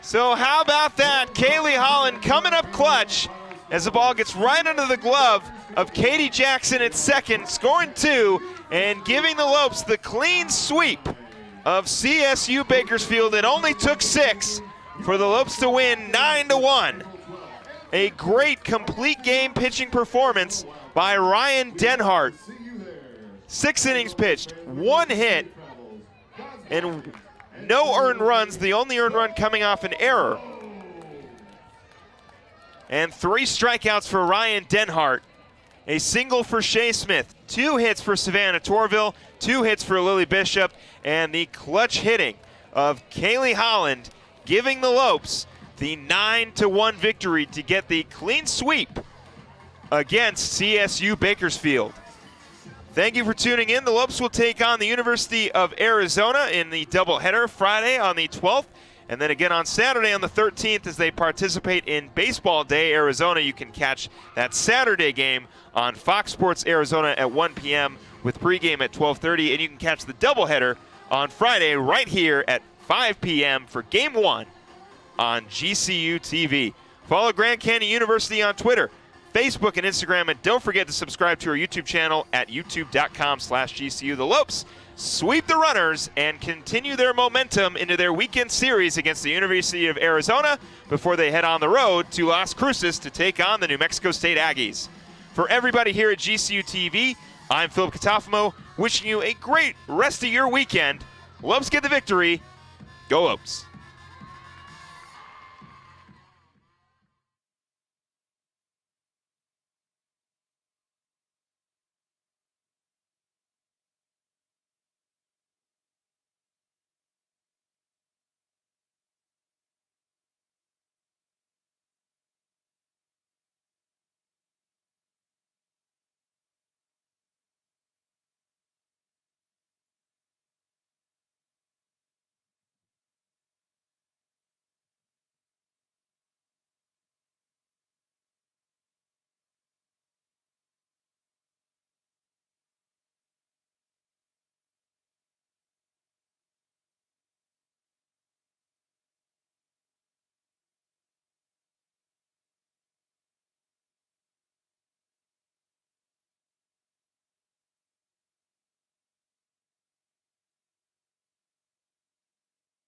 S1: So how about that? Kaylee Holland coming up clutch as the ball gets right under the glove of Katie Jackson at second, scoring 2 and giving the Lopes the clean sweep of CSU Bakersfield. It only took 6 for the Lopes to win 9-1. A great complete game pitching performance by Ryan Denhart. 6 innings pitched, 1 hit, and no earned runs, the only earned run coming off an error. And 3 strikeouts for Ryan Denhart. A single for Shea Smith, 2 hits for Savannah Torvill, 2 hits for Lily Bishop, and the clutch hitting of Kaylee Holland giving the Lopes the 9-1 victory to get the clean sweep against CSU Bakersfield. Thank you for tuning in. The Lopes will take on the University of Arizona in the doubleheader Friday on the 12th, and then again on Saturday on the 13th as they participate in Baseball Day Arizona. You can catch that Saturday game on Fox Sports Arizona at 1 p.m. with pregame at 12:30, and you can catch the doubleheader on Friday right here at 5 p.m. for Game 1 on GCU TV. Follow Grand Canyon University on Twitter, Facebook, and Instagram, and don't forget to subscribe to our YouTube channel at youtube.com/GCU. The Lopes sweep the runners and continue their momentum into their weekend series against the University of Arizona before they head on the road to Las Cruces to take on the New Mexico State Aggies. For everybody here at GCU TV, I'm Philip Catafamo, wishing you a great rest of your weekend. Lopes get the victory. Go Lopes.